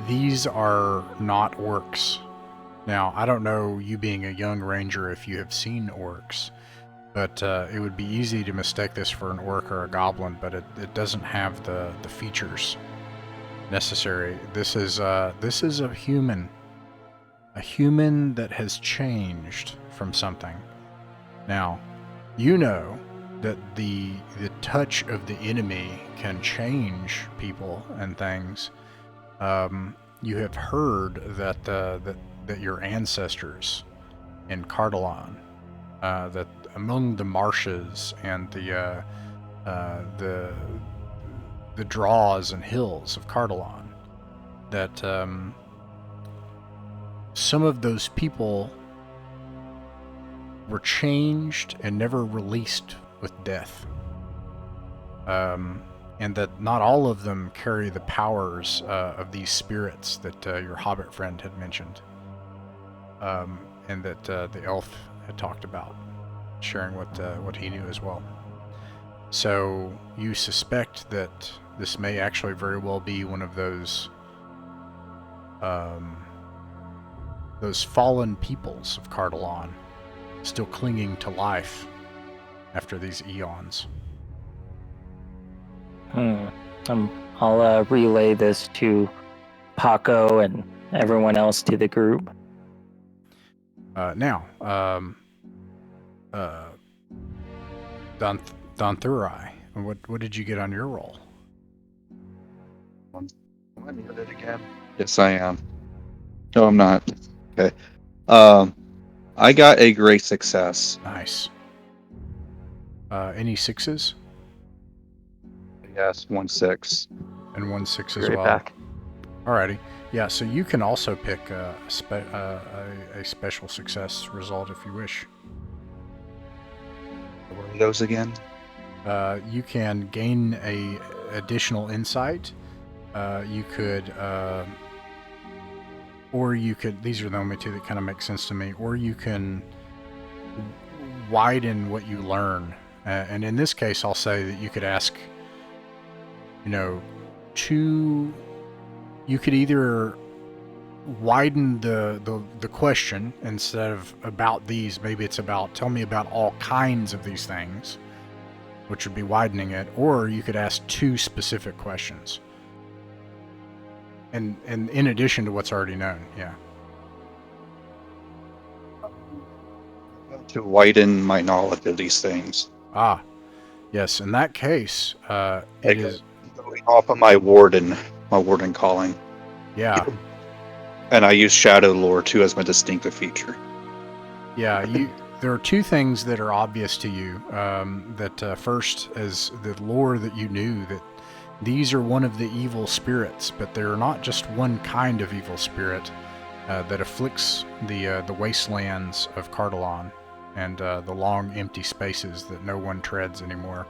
These are not orcs. Now, I don't know, you being a young ranger, if you have seen orcs, but it would be easy to mistake this for an orc or a goblin, but it doesn't have the features necessary. This is a human that has changed from something. Now, you know that the touch of the enemy can change people and things. You have heard that that your ancestors in Cardalon, that among the marshes and the draws and hills of Cardalon, that some of those people were changed and never released with death. And that not all of them carry the powers of these spirits that your Hobbit friend had mentioned, and that the elf had talked about, sharing what he knew as well. So you suspect that this may actually very well be one of those fallen peoples of Cardalon, still clinging to life after these eons. I'll relay this to Paco and everyone else to the group. Now, Donthurai, what did you get on your roll? Am I muted again? Yes, I am. No, I'm not. Okay. I got a great success. Nice. Any 6s? Yes, 1 6. And 1 6 as Great well. back. Alrighty. Yeah, so you can also pick a special success result if you wish. What are those again? You can gain a additional insight. You could, or you could. These are the only two that kind of make sense to me. Or you can widen what you learn. And in this case, I'll say that you could ask. You could either widen the question instead of about these. Maybe it's about tell me about all kinds of these things, which would be widening it. Or you could ask 2 specific questions. And in addition to what's already known, yeah. To widen my knowledge of these things. Ah, yes. In that case, it is going off of my warden calling. Yeah. And I use shadow lore too as my distinctive feature. Yeah, there are 2 things that are obvious to you. That first, as the lore that you knew, that these are one of the evil spirits, but they're not just one kind of evil spirit that afflicts the wastelands of Cardalon and the long empty spaces that no one treads anymore.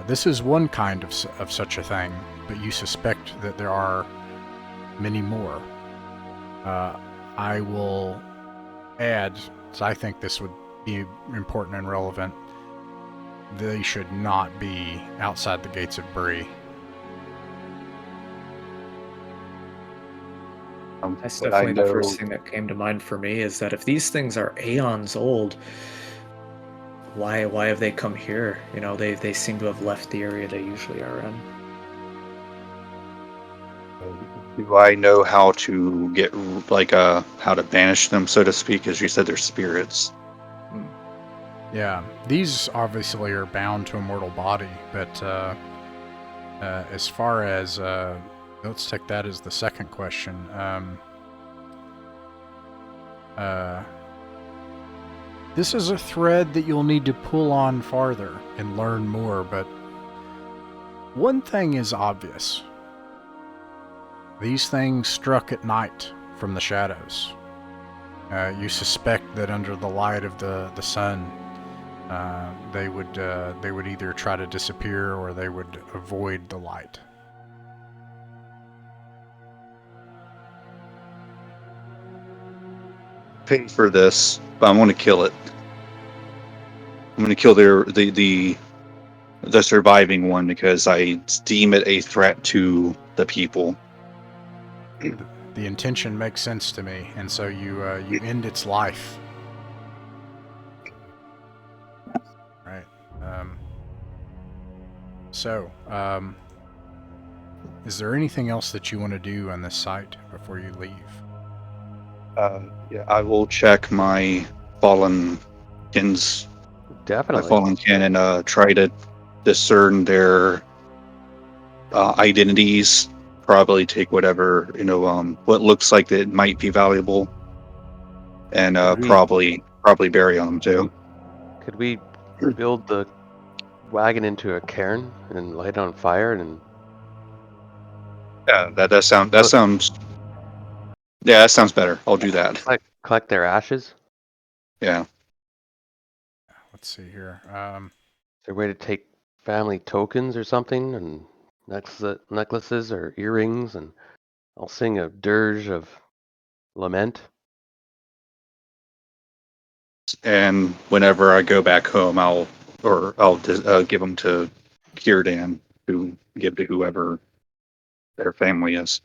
This is one kind of such a thing, but you suspect that there are many more. I will add, so I think this would be important and relevant, they should not be outside the gates of Bree. That's But I definitely the first know thing that came to mind for me, is that if these things are aeons old, why have they come here? You know, they seem to have left the area they usually are in. do I know how to get like how to banish them, so to speak, as you said, they're spirits. Yeah, these obviously are bound to a mortal body, but as far as let's take that as the second question. This is a thread that you'll need to pull on farther and learn more, but one thing is obvious. These things struck at night from the shadows. You suspect that under the light of the sun, they would either try to disappear or they would avoid the light. Pay for this, but I'm going to kill it. I'm going to kill the surviving one because I deem it a threat to the people. The intention makes sense to me, and so you end its life. Right. Is there anything else that you want to do on this site before you leave? Yeah, I will check my fallen kins, my Definitely. fallen kin, and try to discern their identities. Probably take whatever what looks like that might be valuable, and Could we probably bury them too. could we build the wagon into a cairn and light it on fire and Yeah, that Oh. sounds. Yeah, that sounds better. I'll do that. collect their ashes? Yeah. Let's see here. Is there a way to take family tokens or something and necklaces or earrings, and I'll sing a dirge of lament? And whenever I go back home, I'll give them to Kierdan to give to whoever their family is,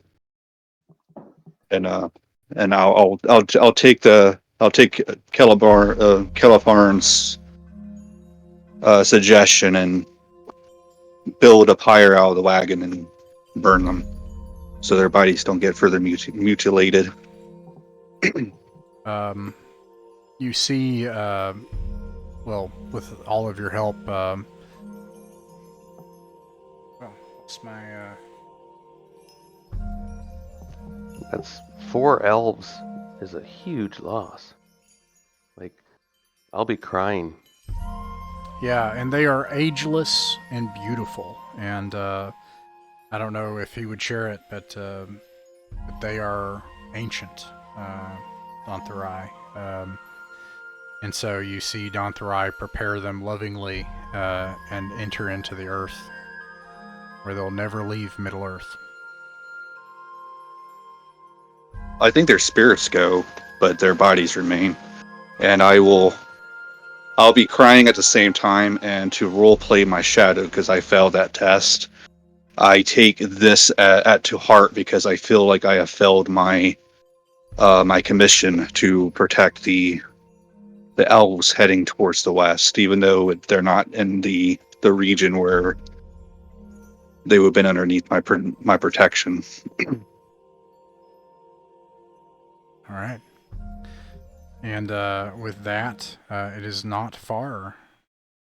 and I'll take Celebarn's suggestion and build a pyre out of the wagon and burn them so their bodies don't get further mutilated. You see, well, with all of your help, well, what's my, That's 4 elves is a huge loss. Like, I'll be crying. yeah, and they are ageless and beautiful, and, I don't know if he would share it, but they are ancient, Dontharai. And so you see Dontharai prepare them lovingly and enter into the earth, where they'll never leave Middle Earth. I think their spirits go, but their bodies remain. And I'll be crying at the same time, and to role play my shadow because I failed that test. I take this at to heart because I feel like I have failed my my commission to protect the elves heading towards the west, even though they're not in the region where they would have been underneath my protection. All right. And with that, it is not far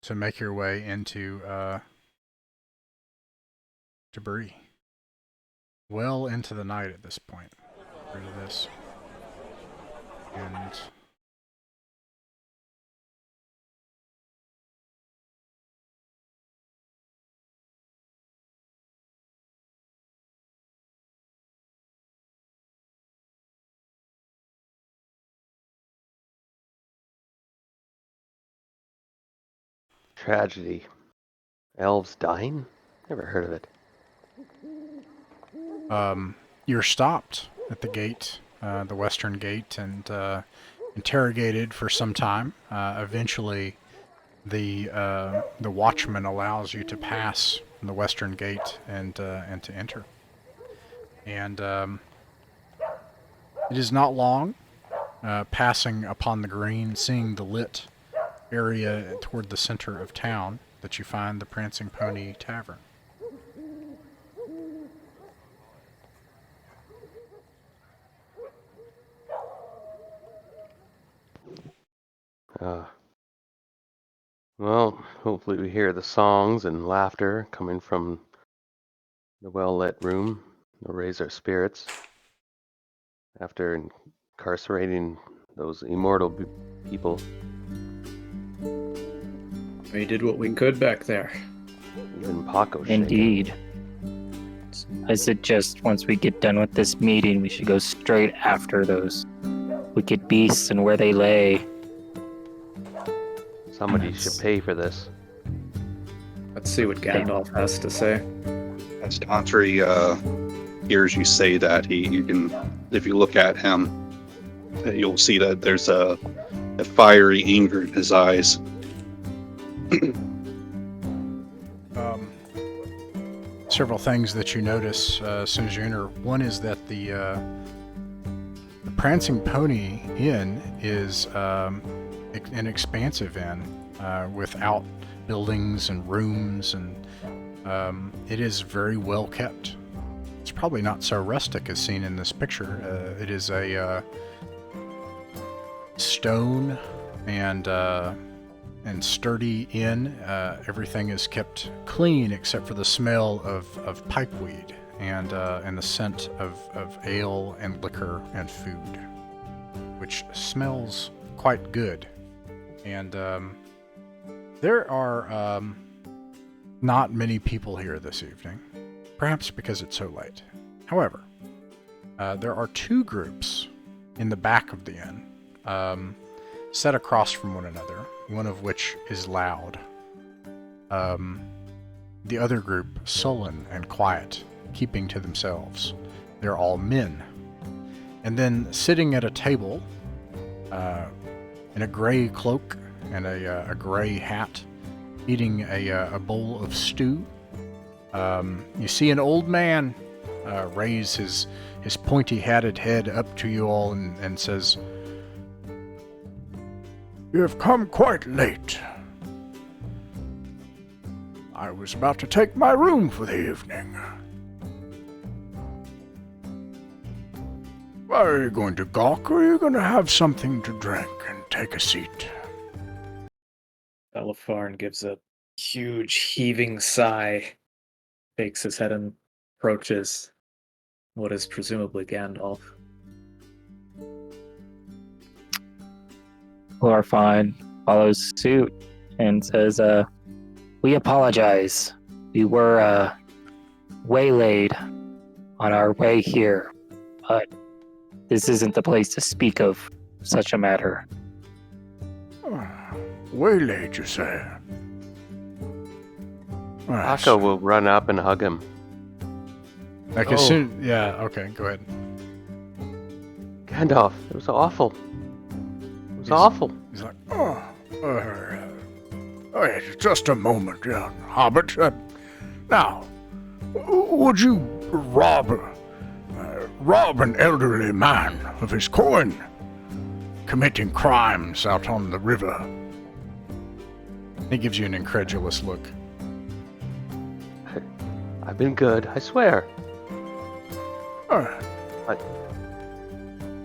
to make your way into Debris. Well into the night at this point. Get rid of this. And Tragedy. Elves dying? Never heard of it. you're stopped at the gate, the western gate, and interrogated for some time. Eventually, the watchman allows you to pass the western gate and to enter. And it is not long, passing upon the green, seeing the lit area toward the center of town, that you find the Prancing Pony Tavern. Well, hopefully we hear the songs and laughter coming from the well-lit room. It'll raise our spirits after incarcerating those immortal people. We did what we could back there. Even Paco's shaking. Indeed. I suggest once we get done with this meeting, we should go straight after those wicked beasts and where they lay. Somebody should pay for this. Let's see what Gandalf has to say. As Tantri hears you say that, you can, if you look at him, you'll see that there's a fiery anger in his eyes. Several things that you notice as soon as you enter. One is that the Prancing Pony Inn is an expansive inn with outbuildings and rooms, and it is very well kept. It's probably not so rustic as seen in this picture. It is a stone and sturdy inn. Everything is kept clean except for the smell of pipeweed and the scent of ale and liquor and food, which smells quite good. And there are not many people here this evening, perhaps because it's so late. However, there are two groups in the back of the inn, set across from one another, one of which is loud. The other group sullen and quiet, keeping to themselves. They're all men. And then sitting at a table, in a gray cloak and a gray hat, eating a bowl of stew, you see an old man raise his pointy-hatted head up to you all and says, "You have come quite late. I was about to take my room for the evening. Are you going to gawk, or are you going to have something to drink and take a seat?" Belafarn gives a huge heaving sigh, shakes his head and approaches what is presumably Gandalf. Glorfine follows suit and says, "We apologize. We were waylaid on our way here, but this isn't the place to speak of such a matter." Waylaid, you say? Paco will run up and hug him. Like as soon... Yeah, okay, go ahead. Gandalf, it was awful. It was awful. He's like, wait, just a moment, young Hobbit. Now, would you rob an elderly man of his coin, committing crimes out on the river? He gives you an incredulous look. I've been good, I swear. But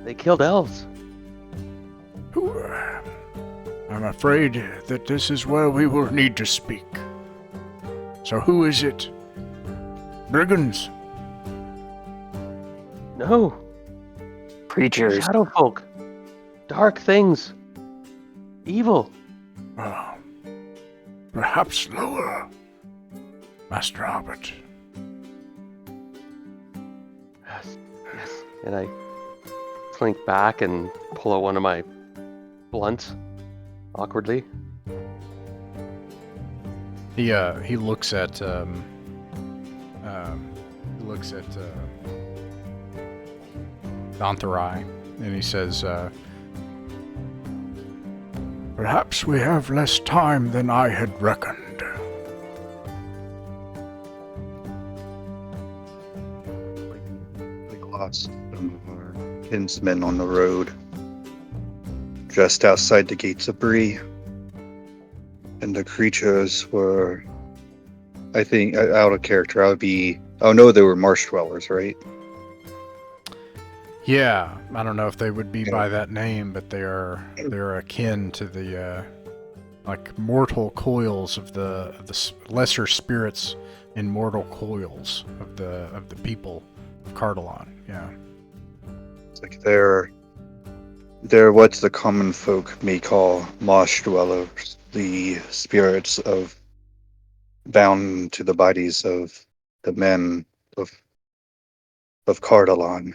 they killed elves. I'm afraid that this is where we will need to speak. So who is it? Brigands? No. Creatures. Shadow folk. Dark things. Evil. Perhaps lower, Master Hobbit. Yes. And I slink back and pull out one of my blunts awkwardly. He looks at Dantherai, and he says, Perhaps we have less time than I had reckoned. We lost some of our kinsmen on the road, just outside the gates of Bree. And the creatures were, I think, out of character. I would be. Oh no, they were marsh dwellers, right? Yeah, I don't know if they would be Yeah. by that name, but they're akin to the like mortal coils of the lesser spirits in mortal coils of the people of Cardalon. Yeah. It's like they're what the common folk may call marsh dwellers, the spirits of bound to the bodies of the men of Cardalon.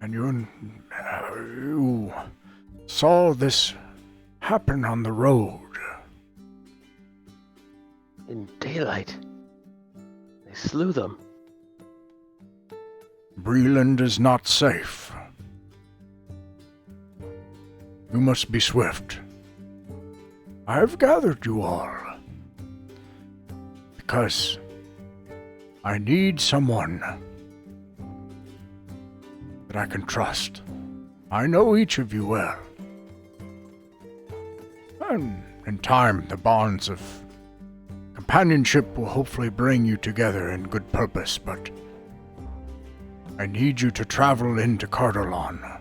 And you saw this happen on the road. In daylight. They slew them. Breland is not safe. You must be swift. I have gathered you all because I need someone that I can trust. I know each of you well. And in time, the bonds of companionship will hopefully bring you together in good purpose, but I need you to travel into Cardalon,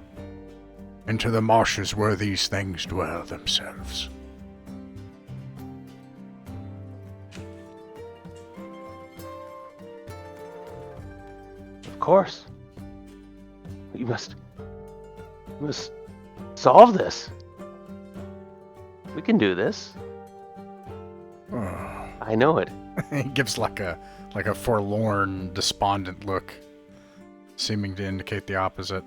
into the marshes where these things dwell themselves. Of course. We must solve this. We can do this. I know it. He gives like a forlorn, despondent look, seeming to indicate the opposite.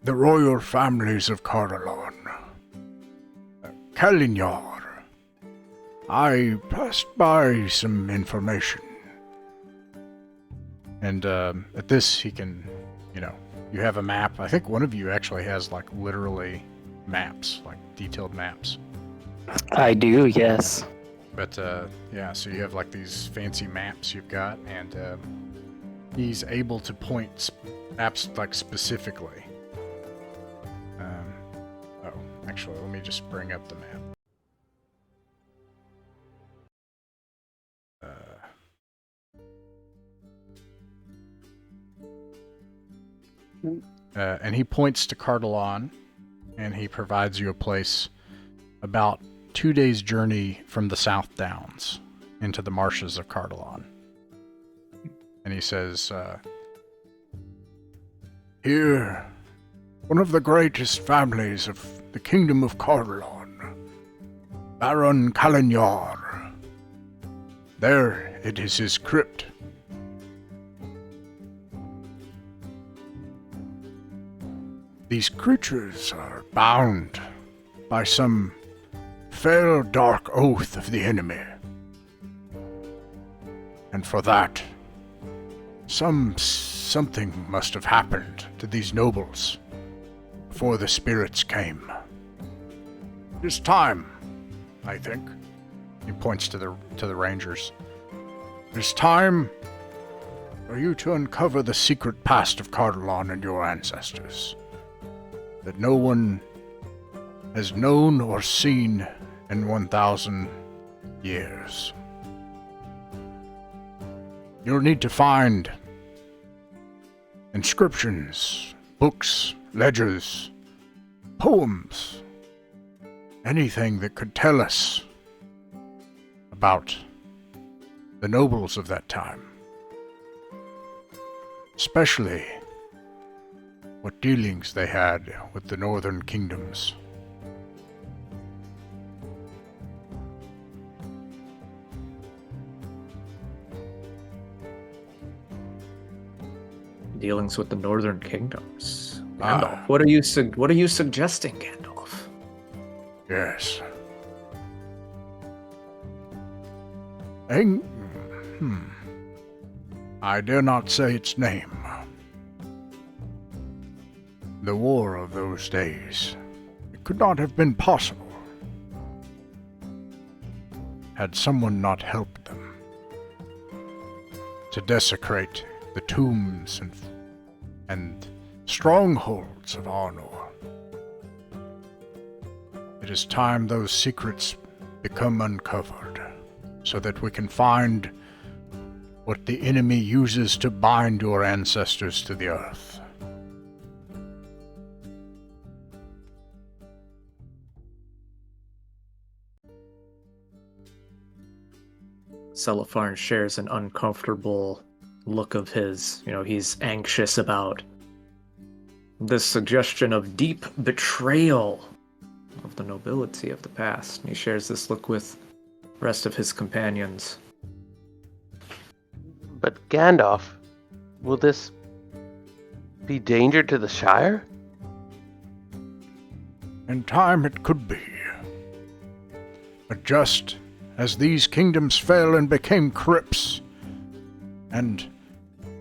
The royal families of Cardalon, Kalinjar. I passed by some information. And at this, he can, you have a map. I think one of you actually has, like, literally maps, like detailed maps. I do, yes. But, yeah, so you have, like, these fancy maps you've got, and he's able to point maps, like, specifically. Actually, let me just bring up the map. And he points to Cardalon, and he provides you a place about 2 days' journey from the South Downs into the marshes of Cardalon. And he says, here, one of the greatest families of the kingdom of Cardalon, Baron Kalinjar. There it is his crypt. These creatures are bound by some fell dark oath of the enemy. And for that, something must have happened to these nobles before the spirits came. It is time, I think. He points to the rangers. It is time for you to uncover the secret past of Cardalon and your ancestors that no one has known or seen in 1,000 years. You'll need to find inscriptions, books, ledgers, poems, anything that could tell us about the nobles of that time. Especially what dealings they had with the northern kingdoms. Dealings with the northern kingdoms. Ah. Gandalf, what are you suggesting, Gandalf? Yes. I dare not say its name. The war of those days. It could not have been possible had someone not helped them to desecrate the tombs and strongholds of Arnor. It is time those secrets become uncovered, so that we can find what the enemy uses to bind your ancestors to the earth. Celefarn shares an uncomfortable look of his. He's anxious about this suggestion of deep betrayal of the nobility of the past. And he shares this look with the rest of his companions. But Gandalf, will this be danger to the Shire? In time it could be. But just as these kingdoms fell and became crypts, and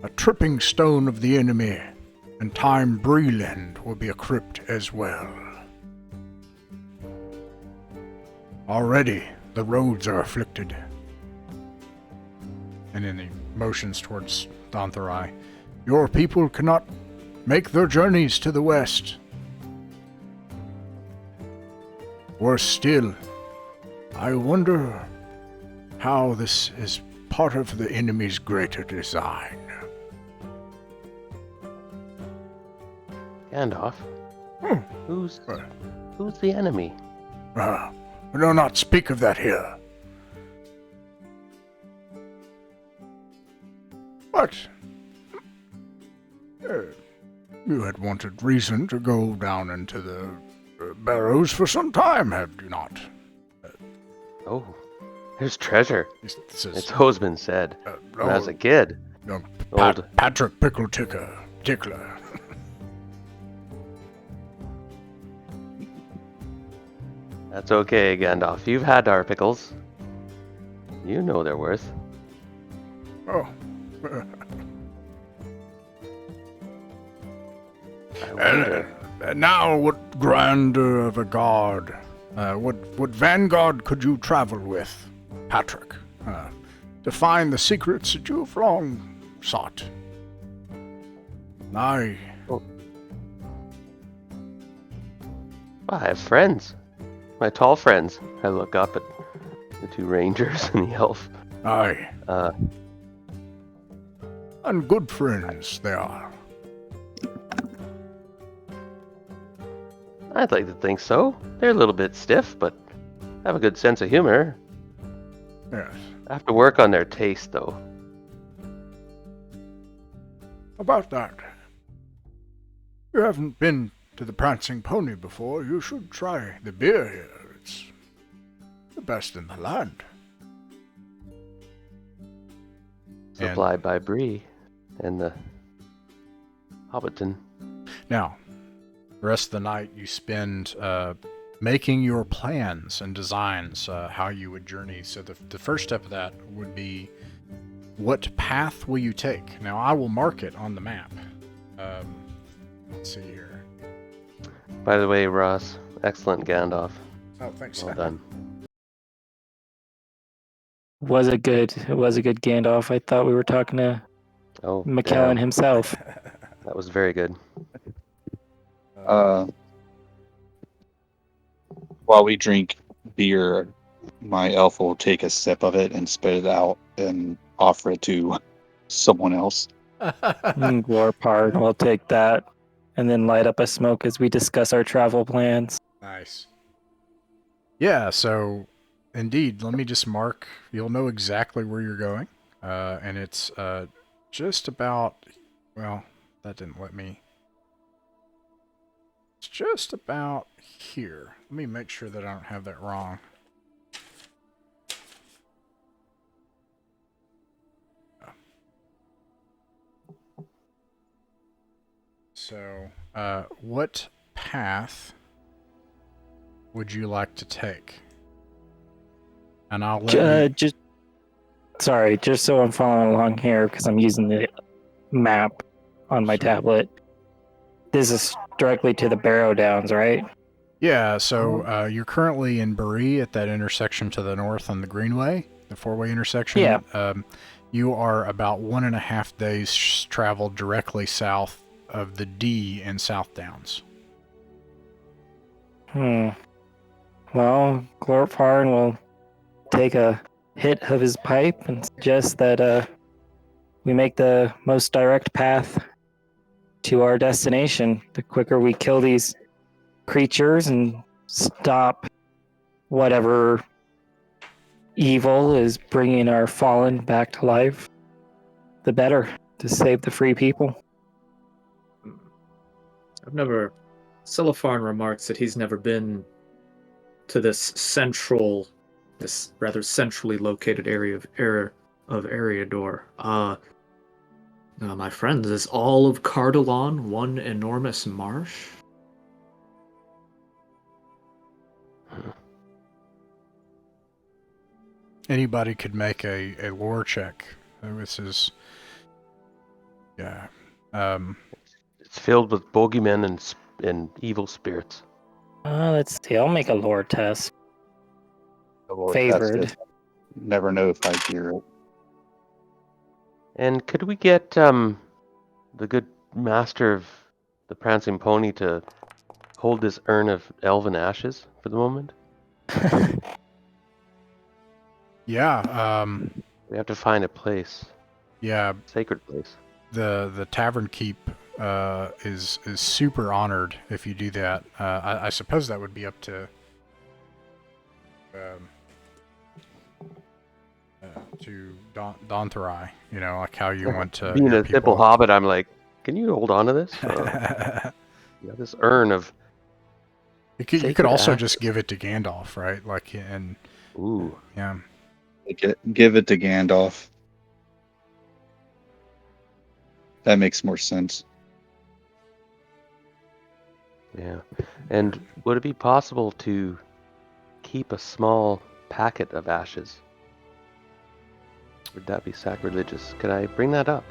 a tripping stone of the enemy, in time Breland will be a crypt as well. Already the roads are afflicted. And then he motions towards Dontharai. Your people cannot make their journeys to the west. Worse still, I wonder how this is part of the enemy's greater design. Gandalf? Who's the enemy? We do not speak of that here. But you had wanted reason to go down into the barrows for some time, have you not? Oh, there's treasure. This is, It's always been said. When I was a kid. Old. Patrick Pickle Tickler. That's okay, Gandalf. You've had our pickles. You know their worth. Oh. I wonder. Now, what grandeur of a guard, what vanguard could you travel with, Patrick, to find the secrets that you have long sought? I have friends. My tall friends. I look up at the two rangers and the elf. Aye. And good friends they are. I'd like to think so. They're a little bit stiff, but have a good sense of humor. Yes. I have to work on their taste, though. About that. You haven't been to the Prancing Pony before. You should try the beer here. It's the best in the land. Supplied by Bree and the Hobbiton. Now, the rest of the night you spend making your plans and designs, how you would journey. So the first step of that would be, what path will you take? Now, I will mark it on the map. Let's see here. By the way, Ross, excellent Gandalf. Oh, thanks. Well done. Was it good? It was a good Gandalf. I thought we were talking to Oh, McKellen damn. himself. That was very good. While we drink beer, my elf will take a sip of it and spit it out and offer it to someone else. Glorpard, we'll take that. And then light up a smoke as we discuss our travel plans. Nice. Yeah, so indeed, let me just mark. You'll know exactly where you're going. And it's just about, well, that didn't let me. It's just about here. Let me make sure that I don't have that wrong. So, what path would you like to take? And I'll let you... sorry, just so I'm following along here, because I'm using the map on my tablet. This is directly to the Barrow Downs, right? Yeah, so you're currently in Bury at that intersection to the north on the Greenway, the four-way intersection. Yeah. You are about 1.5 days travel directly south of the D in South Downs. Well, Glorfarn will take a hit of his pipe and suggest that we make the most direct path to our destination. The quicker we kill these creatures and stop whatever evil is bringing our fallen back to life, the better, to save the free people. Celefarn remarks that he's never been to this rather centrally located area of Eriador. My friends, is all of Cardalon one enormous marsh? Anybody could make a lore check. This is... Yeah. It's filled with bogeymen and evil spirits. Let's see. I'll make a lore test. Favored. Never know if I hear it. And could we get the good master of the Prancing Pony to hold this urn of elven ashes for the moment? Yeah, We have to find a place. yeah, Sacred place. the Tavern Keep is super honored if you do that. I suppose that would be up to Dontharai, you know, like how you want to. Being your a simple people- hobbit, I'm like, can you hold on to this? This urn of... you could sacred also ashes. just give it to Gandalf, right? Like, and Ooh. yeah, Give it to Gandalf. That makes more sense. Yeah. And would it be possible to keep a small packet of ashes? Would that be sacrilegious? Could I bring that up?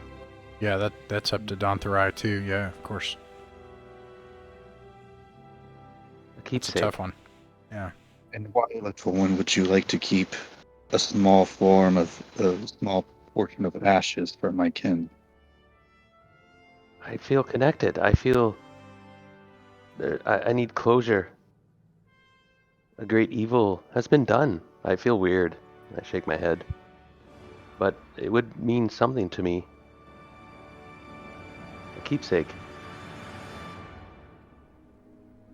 yeah, that's up to Dontharai too. Yeah, of course. A It's a keepsake. tough one. Yeah. And why, little one, would you like to keep a small small portion of ashes for my kin? I feel connected. I feel... I need closure. A great evil has been done. I feel weird. I shake my head. But it would mean something to me. A keepsake.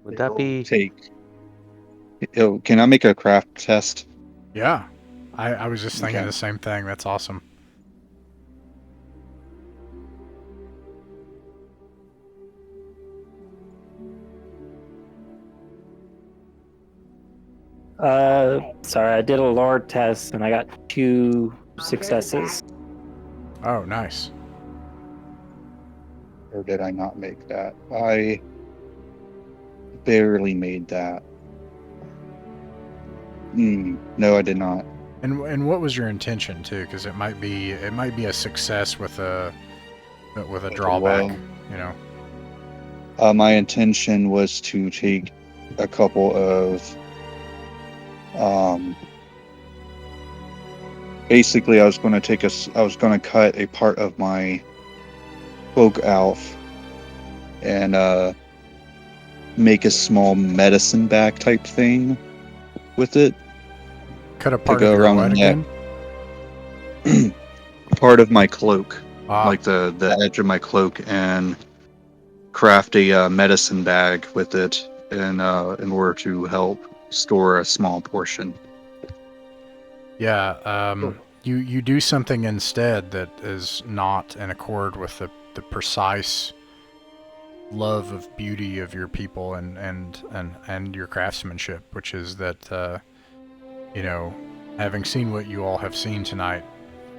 Would that be... Can I make a craft test? Yeah. I was just thinking Okay. the same thing. That's awesome. Sorry, I did a lore test and I got 2 successes. Oh, nice. Or did I not make that? I barely made that. No, I did not. And what was your intention too? Because it might be a success with a drawback. well. You know. My intention was to take a couple of basically I was going to cut a part of my cloak off and make a small medicine bag type thing with it. Cut a part go of your around what the neck. again? Part of my cloak, Ah, like the edge of my cloak, and craft a medicine bag with it in order to help store a small portion. yeah. You do something instead that is not in accord with the precise love of beauty of your people and your craftsmanship, which is that you know, having seen what you all have seen tonight,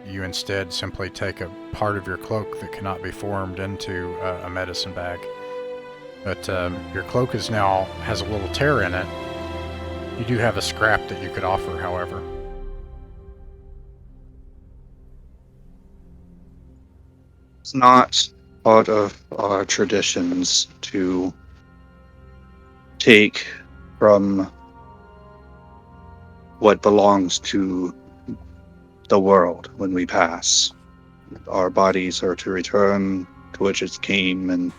you instead simply take a part of your cloak that cannot be formed into a medicine bag. But your cloak has a little tear in it. You do have a scrap that you could offer, however. It's not part of our traditions to take from what belongs to the world when we pass. Our bodies are to return to which it came, and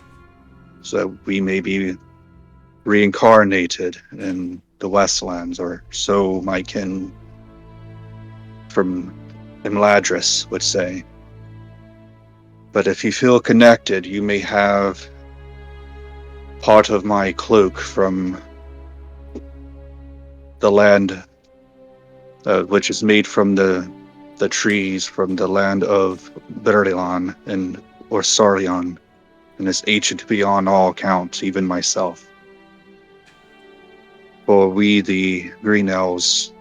so we may be reincarnated in the Westlands, or so my kin from Imladris would say. But if you feel connected, you may have part of my cloak from the land, which is made from the trees from the land of Berlion and or Sarion, and is ancient beyond all counts, even myself. For we, the Green Elves,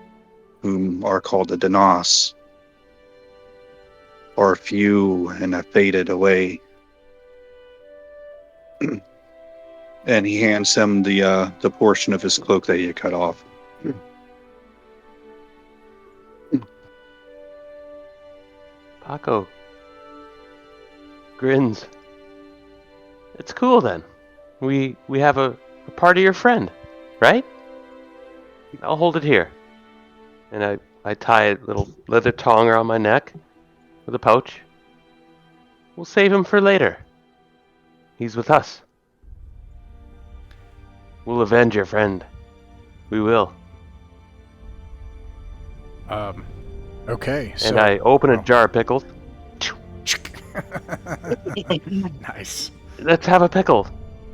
whom are called the Danas, are few and have faded away. And he hands him the portion of his cloak that he had cut off. Paco grins. It's cool then. We have a part of your friend, right? I'll hold it here. And I tie a little leather tong around my neck with a pouch. We'll save him for later. He's with us. We'll avenge your friend. We will. Okay. So, And I open a jar of pickles. Nice. Let's have a pickle.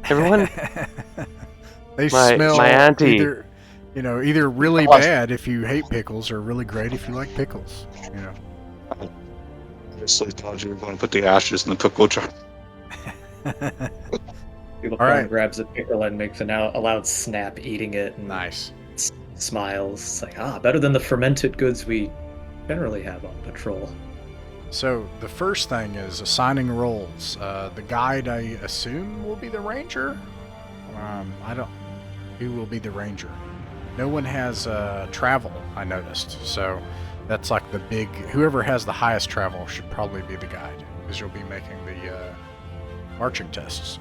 Everyone. They My smell auntie. either really bad if you hate pickles or really great if you like pickles. I just thought you were going to put the ashes in the pickle jar. All right. grabs a pickle and makes a loud snap, eating it, and Nice. smiles. It's like, better than the fermented goods we generally have on patrol. So the first thing is assigning roles. The guide, I assume, will be the ranger. Who will be the ranger? No one has travel, I noticed. So that's like the big. Whoever has the highest travel should probably be the guide, because you'll be making the marching tests.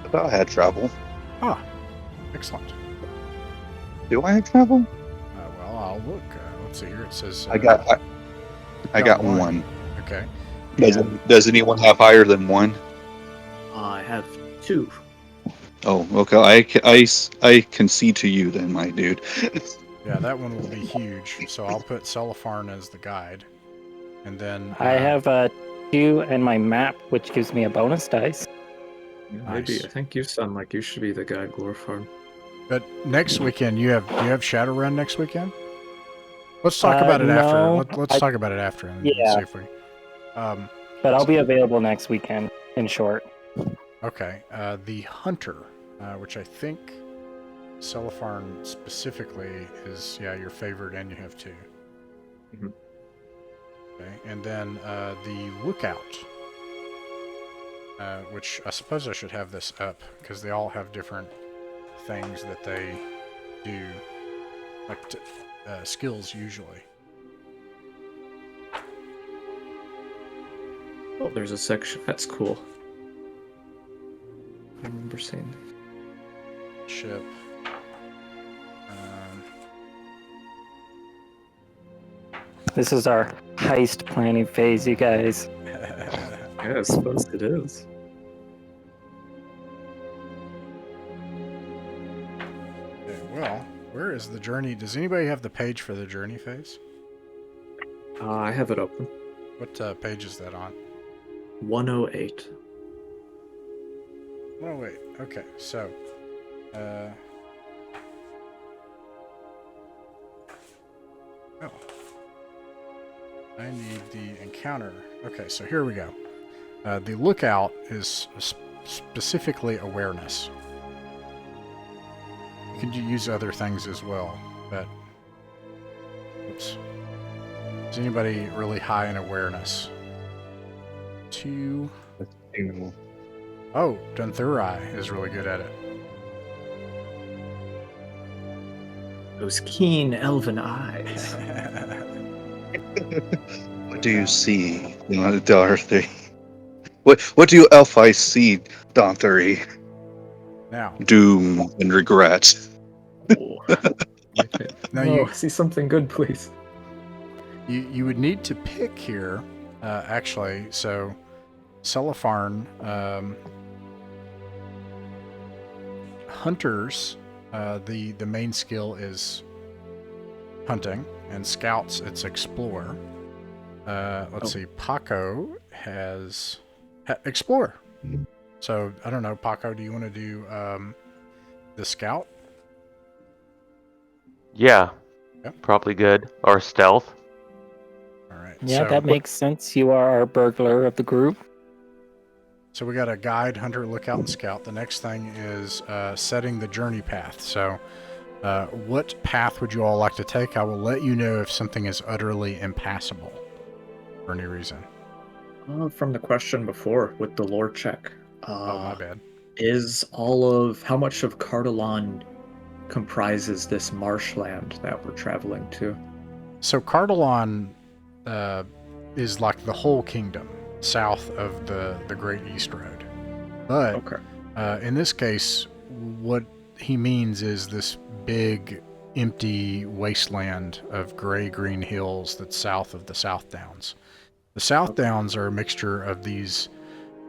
I thought I had travel. Ah, excellent. Do I have travel? Well, I'll look. Let's see here. It says I got one. Okay. Does anyone have higher than one? I have 2. Oh, okay. I concede to you then, my dude. Yeah, that one will be huge. So I'll put Celifarn as the guide, and then I have 2 and my map, which gives me a bonus dice. Maybe Nice. I think you sound like you should be the guide, Glorfarm. But next weekend you have Shadowrun next weekend. Let's talk about it after. No, Let's talk about it after and Yeah. see if we. But I'll be available next weekend, in short. Okay. The Hunter, which I think Celifarn specifically is your favorite, and you have 2. Mhm. Okay, and then the Lookout. Which I suppose I should have this up, because they all have different things that they do, like skills usually. Oh, there's a section. That's cool. I remember seeing. Ship. This is our heist planning phase, you guys. Yeah, I suppose it is. Okay, well, where is the journey? Does anybody have the page for the journey phase? I have it open. What page is that on? 108. Oh, wait. Okay, so... oh. I need the encounter. Okay, so here we go. The Lookout is specifically awareness. You can use other things as well, but... Oops. Is anybody really high in awareness? 2... Oh, Dunthuri is really good at it. Those keen elven eyes. What do you see, Dorothy? What do you elf eyes see, Donthery? Now, Doom and regret. Oh. Now No, you- see something good, please. you would need to pick here, actually. So, Celifarn, hunters, the main skill is hunting, and scouts it's explore. Let's see, Paco has explore. So I don't know, Paco, do you want to do the scout? Yeah. Yep. Probably good. Or stealth. All right. Yeah, so, that makes sense. You are our burglar of the group. So we got a guide, hunter, lookout, and scout. The next thing is setting the journey path. So what path would you all like to take? I will let you know if something is utterly impassable for any reason. From the question before with the lore check, Oh, my bad. is how much of Cardolan comprises this marshland that we're traveling to? So Cardolan is like the whole kingdom south of the Great East Road. But Okay. in this case, what he means is this big, empty wasteland of gray-green hills that's south of the South Downs. The South Downs are a mixture of these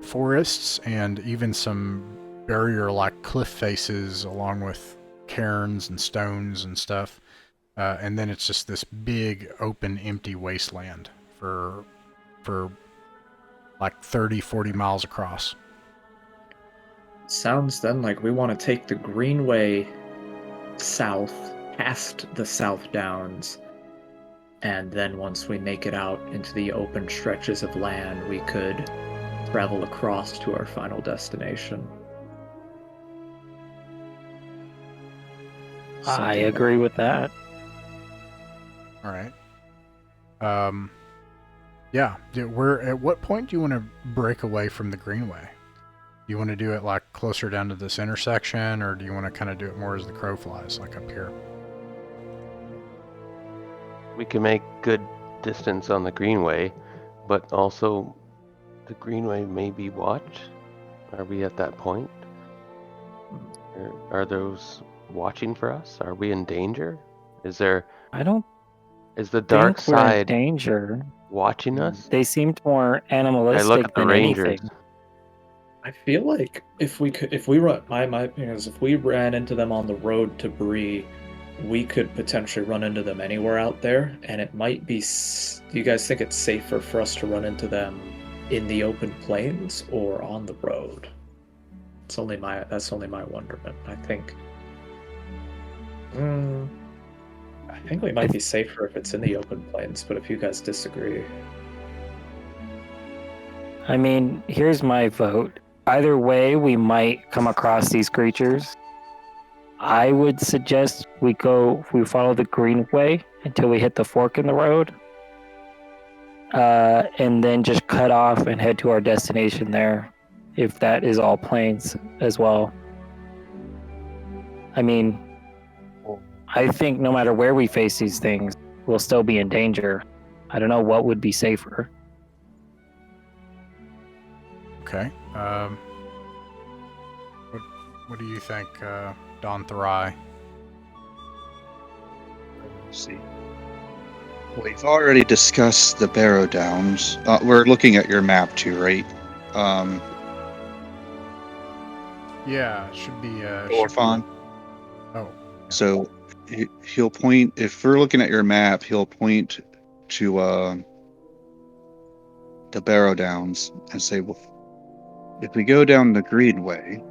forests and even some barrier-like cliff faces along with cairns and stones and stuff. And then it's just this big, open, empty wasteland for like 30, 40 miles across. Sounds then like we want to take the Greenway south, past the South Downs, and then once we make it out into the open stretches of land, we could travel across to our final destination. I agree with that. All right. Yeah. At what point do you want to break away from the Greenway? Do you want to do it like closer down to this intersection, or do you want to kind of do it more as the crow flies, like up here? We can make good distance on the Greenway, but also the Greenway may be watched. Are we at that point? Are those watching for us? Are we in danger? Is the I don't dark think we're in side danger. watching us? They seemed more I look animalistic at the than Rangers. anything. I feel like if we run, my opinion is if we ran into them on the road to Bree, we could potentially run into them anywhere out there, and it might be. Do you guys think it's safer for us to run into them in the open plains or on the road? That's only my wonderment. I think we might be safer if it's in the open plains, but if you guys disagree. I mean, here's my vote. Either way, we might come across these creatures. I would suggest we follow the Greenway until we hit the fork in the road. And then just cut off and head to our destination there, if that is all plains as well. I mean, I think no matter where we face these things, we'll still be in danger. I don't know what would be safer. Okay. What do you think, Don Thrai? Let's see. We've already discussed the Barrow Downs. We're looking at your map too, right? Yeah, it should be. Orphan. Oh. So he'll point. If we're looking at your map, he'll point to the Barrow Downs and say, "Well, if we go down the Greenway,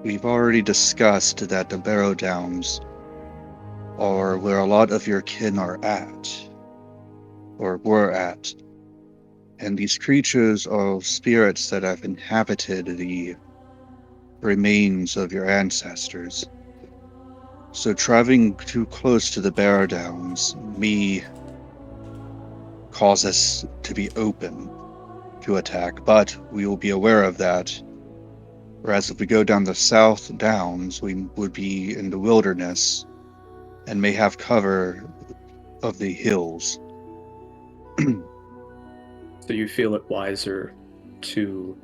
we've already discussed that the Barrow Downs are where a lot of your kin are at, or were at. And these creatures are spirits that have inhabited the remains of your ancestors. So traveling too close to the Barrow Downs may cause us to be open to attack, but we will be aware of that. Whereas if we go down the South Downs, we would be in the wilderness and may have cover of the hills. So you feel it wiser to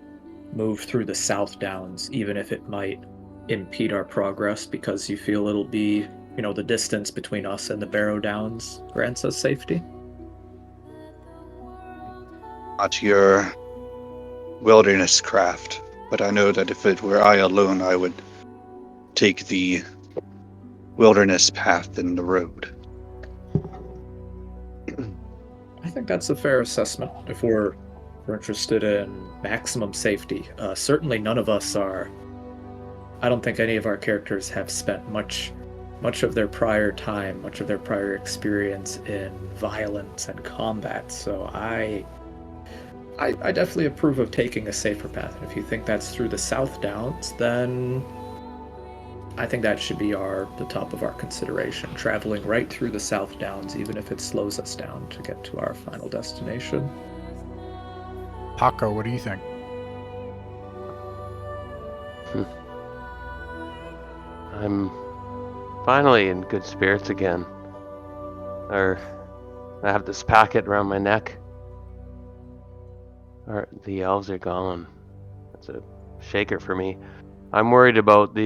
move through the South Downs, even if it might impede our progress, because you feel it'll be, the distance between us and the Barrow Downs grants us safety? Not your wilderness craft, but I know that if it were I alone, I would take the wilderness path in the road. I think that's a fair assessment if we're interested in maximum safety. Certainly none of us are. I don't think any of our characters have spent much of their prior time, much of their prior experience in violence and combat. So I definitely approve of taking a safer path. And if you think that's through the South Downs, then I think that should be the top of our consideration. Traveling right through the South Downs, even if it slows us down to get to our final destination. Paco, what do you think? I'm finally in good spirits again. I have this packet around my neck. The elves are gone. That's a shaker for me. I'm worried about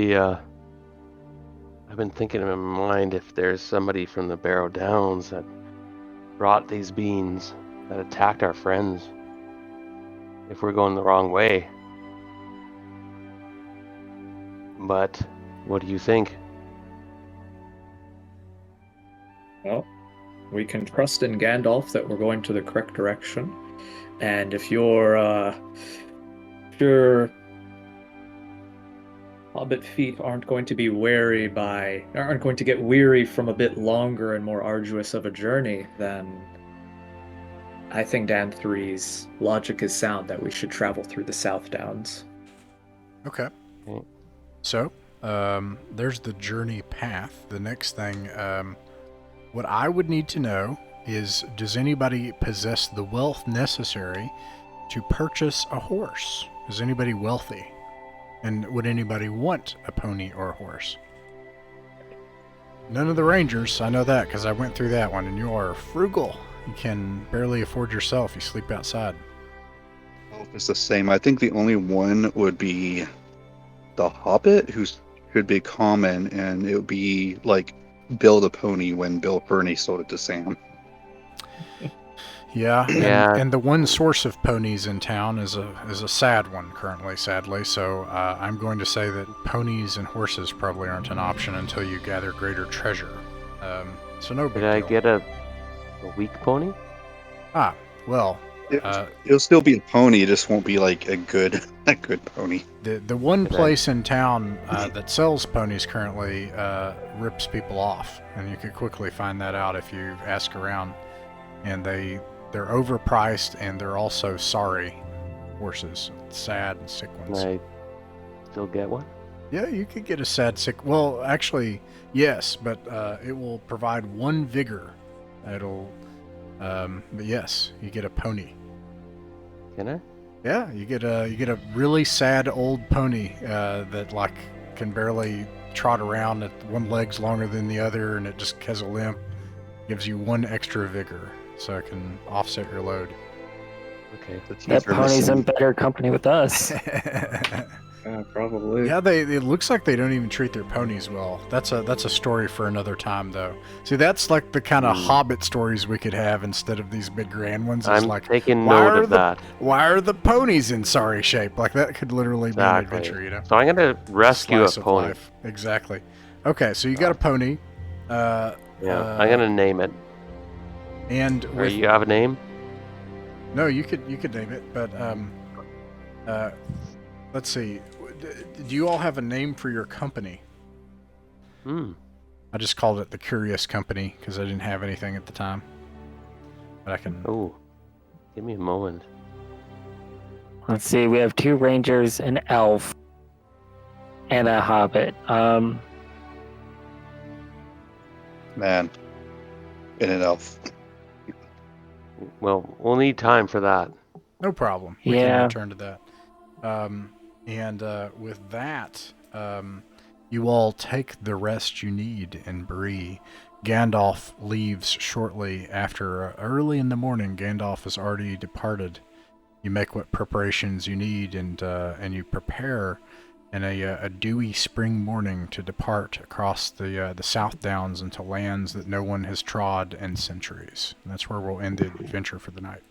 I've been thinking in my mind if there's somebody from the Barrow Downs that brought these beans that attacked our friends. If we're going the wrong way. But what do you think? Well, we can trust in Gandalf that we're going to the correct direction. And if your Hobbit feet aren't going to get weary from a bit longer and more arduous of a journey, then I think Dan 3's logic is sound that we should travel through the South Downs. Okay. So, there's the journey path. The next thing, what I would need to know is, does anybody possess the wealth necessary to purchase a horse? Is anybody wealthy? And would anybody want a pony or a horse? None of the rangers, I know that because I went through that one, and you are frugal. You can barely afford yourself. You sleep outside. Well, it's the same. I think the only one would be the Hobbit, who could be common, and it would be like Bill the Pony when Bill Purney sold it to Sam. Yeah, Yeah. and the one source of ponies in town is a sad one currently, sadly. So I'm going to say that ponies and horses probably aren't an option until you gather greater treasure. So no big Did I deal. get a weak pony? Well, It'll still be a pony. It just won't be like a good pony. the one Did I- place in town that sells ponies currently rips people off, and you could quickly find that out if you ask around. And they're overpriced, and they're also sorry horses, sad and sick Can ones. I still get one? Yeah, you could get a sad sick. Well, actually, yes, but it will provide one vigor. It'll, but yes, you get a pony. Can I? Yeah, you get a really sad old pony that like can barely trot around. One leg's longer than the other, and it just has a limp. Gives you one extra vigor, so it can offset your load. Okay. The teeth That are pony's missing. in better company with us. Probably. Yeah, it looks like they don't even treat their ponies well. That's a story for another time, though. See, that's like the kind of Hobbit stories we could have instead of these big grand ones. It's I'm like, taking why note are of that. Why are the ponies in sorry shape? Like that could literally be an Exactly. adventure, you know? So I'm gonna rescue Slice a of pony. life. Exactly. Okay, so you got a pony. Yeah, I'm gonna name it. And Or with you have a name? no, you could name it, but let's see. Do you all have a name for your company? I just called it the Curious Company because I didn't have anything at the time. But I can. Oh, give me a moment. Let's see, we have 2 rangers, an elf, and a hobbit. Man, and an elf. Well, we'll need time for that. No problem. We can Yeah. return to that. And with that, you all take the rest you need in Bree. Gandalf leaves shortly after. Early in the morning, Gandalf has already departed. you make what preparations you need, and you prepare in a dewy spring morning to depart across the South Downs into lands that no one has trod in centuries. And that's where we'll end the adventure for the night.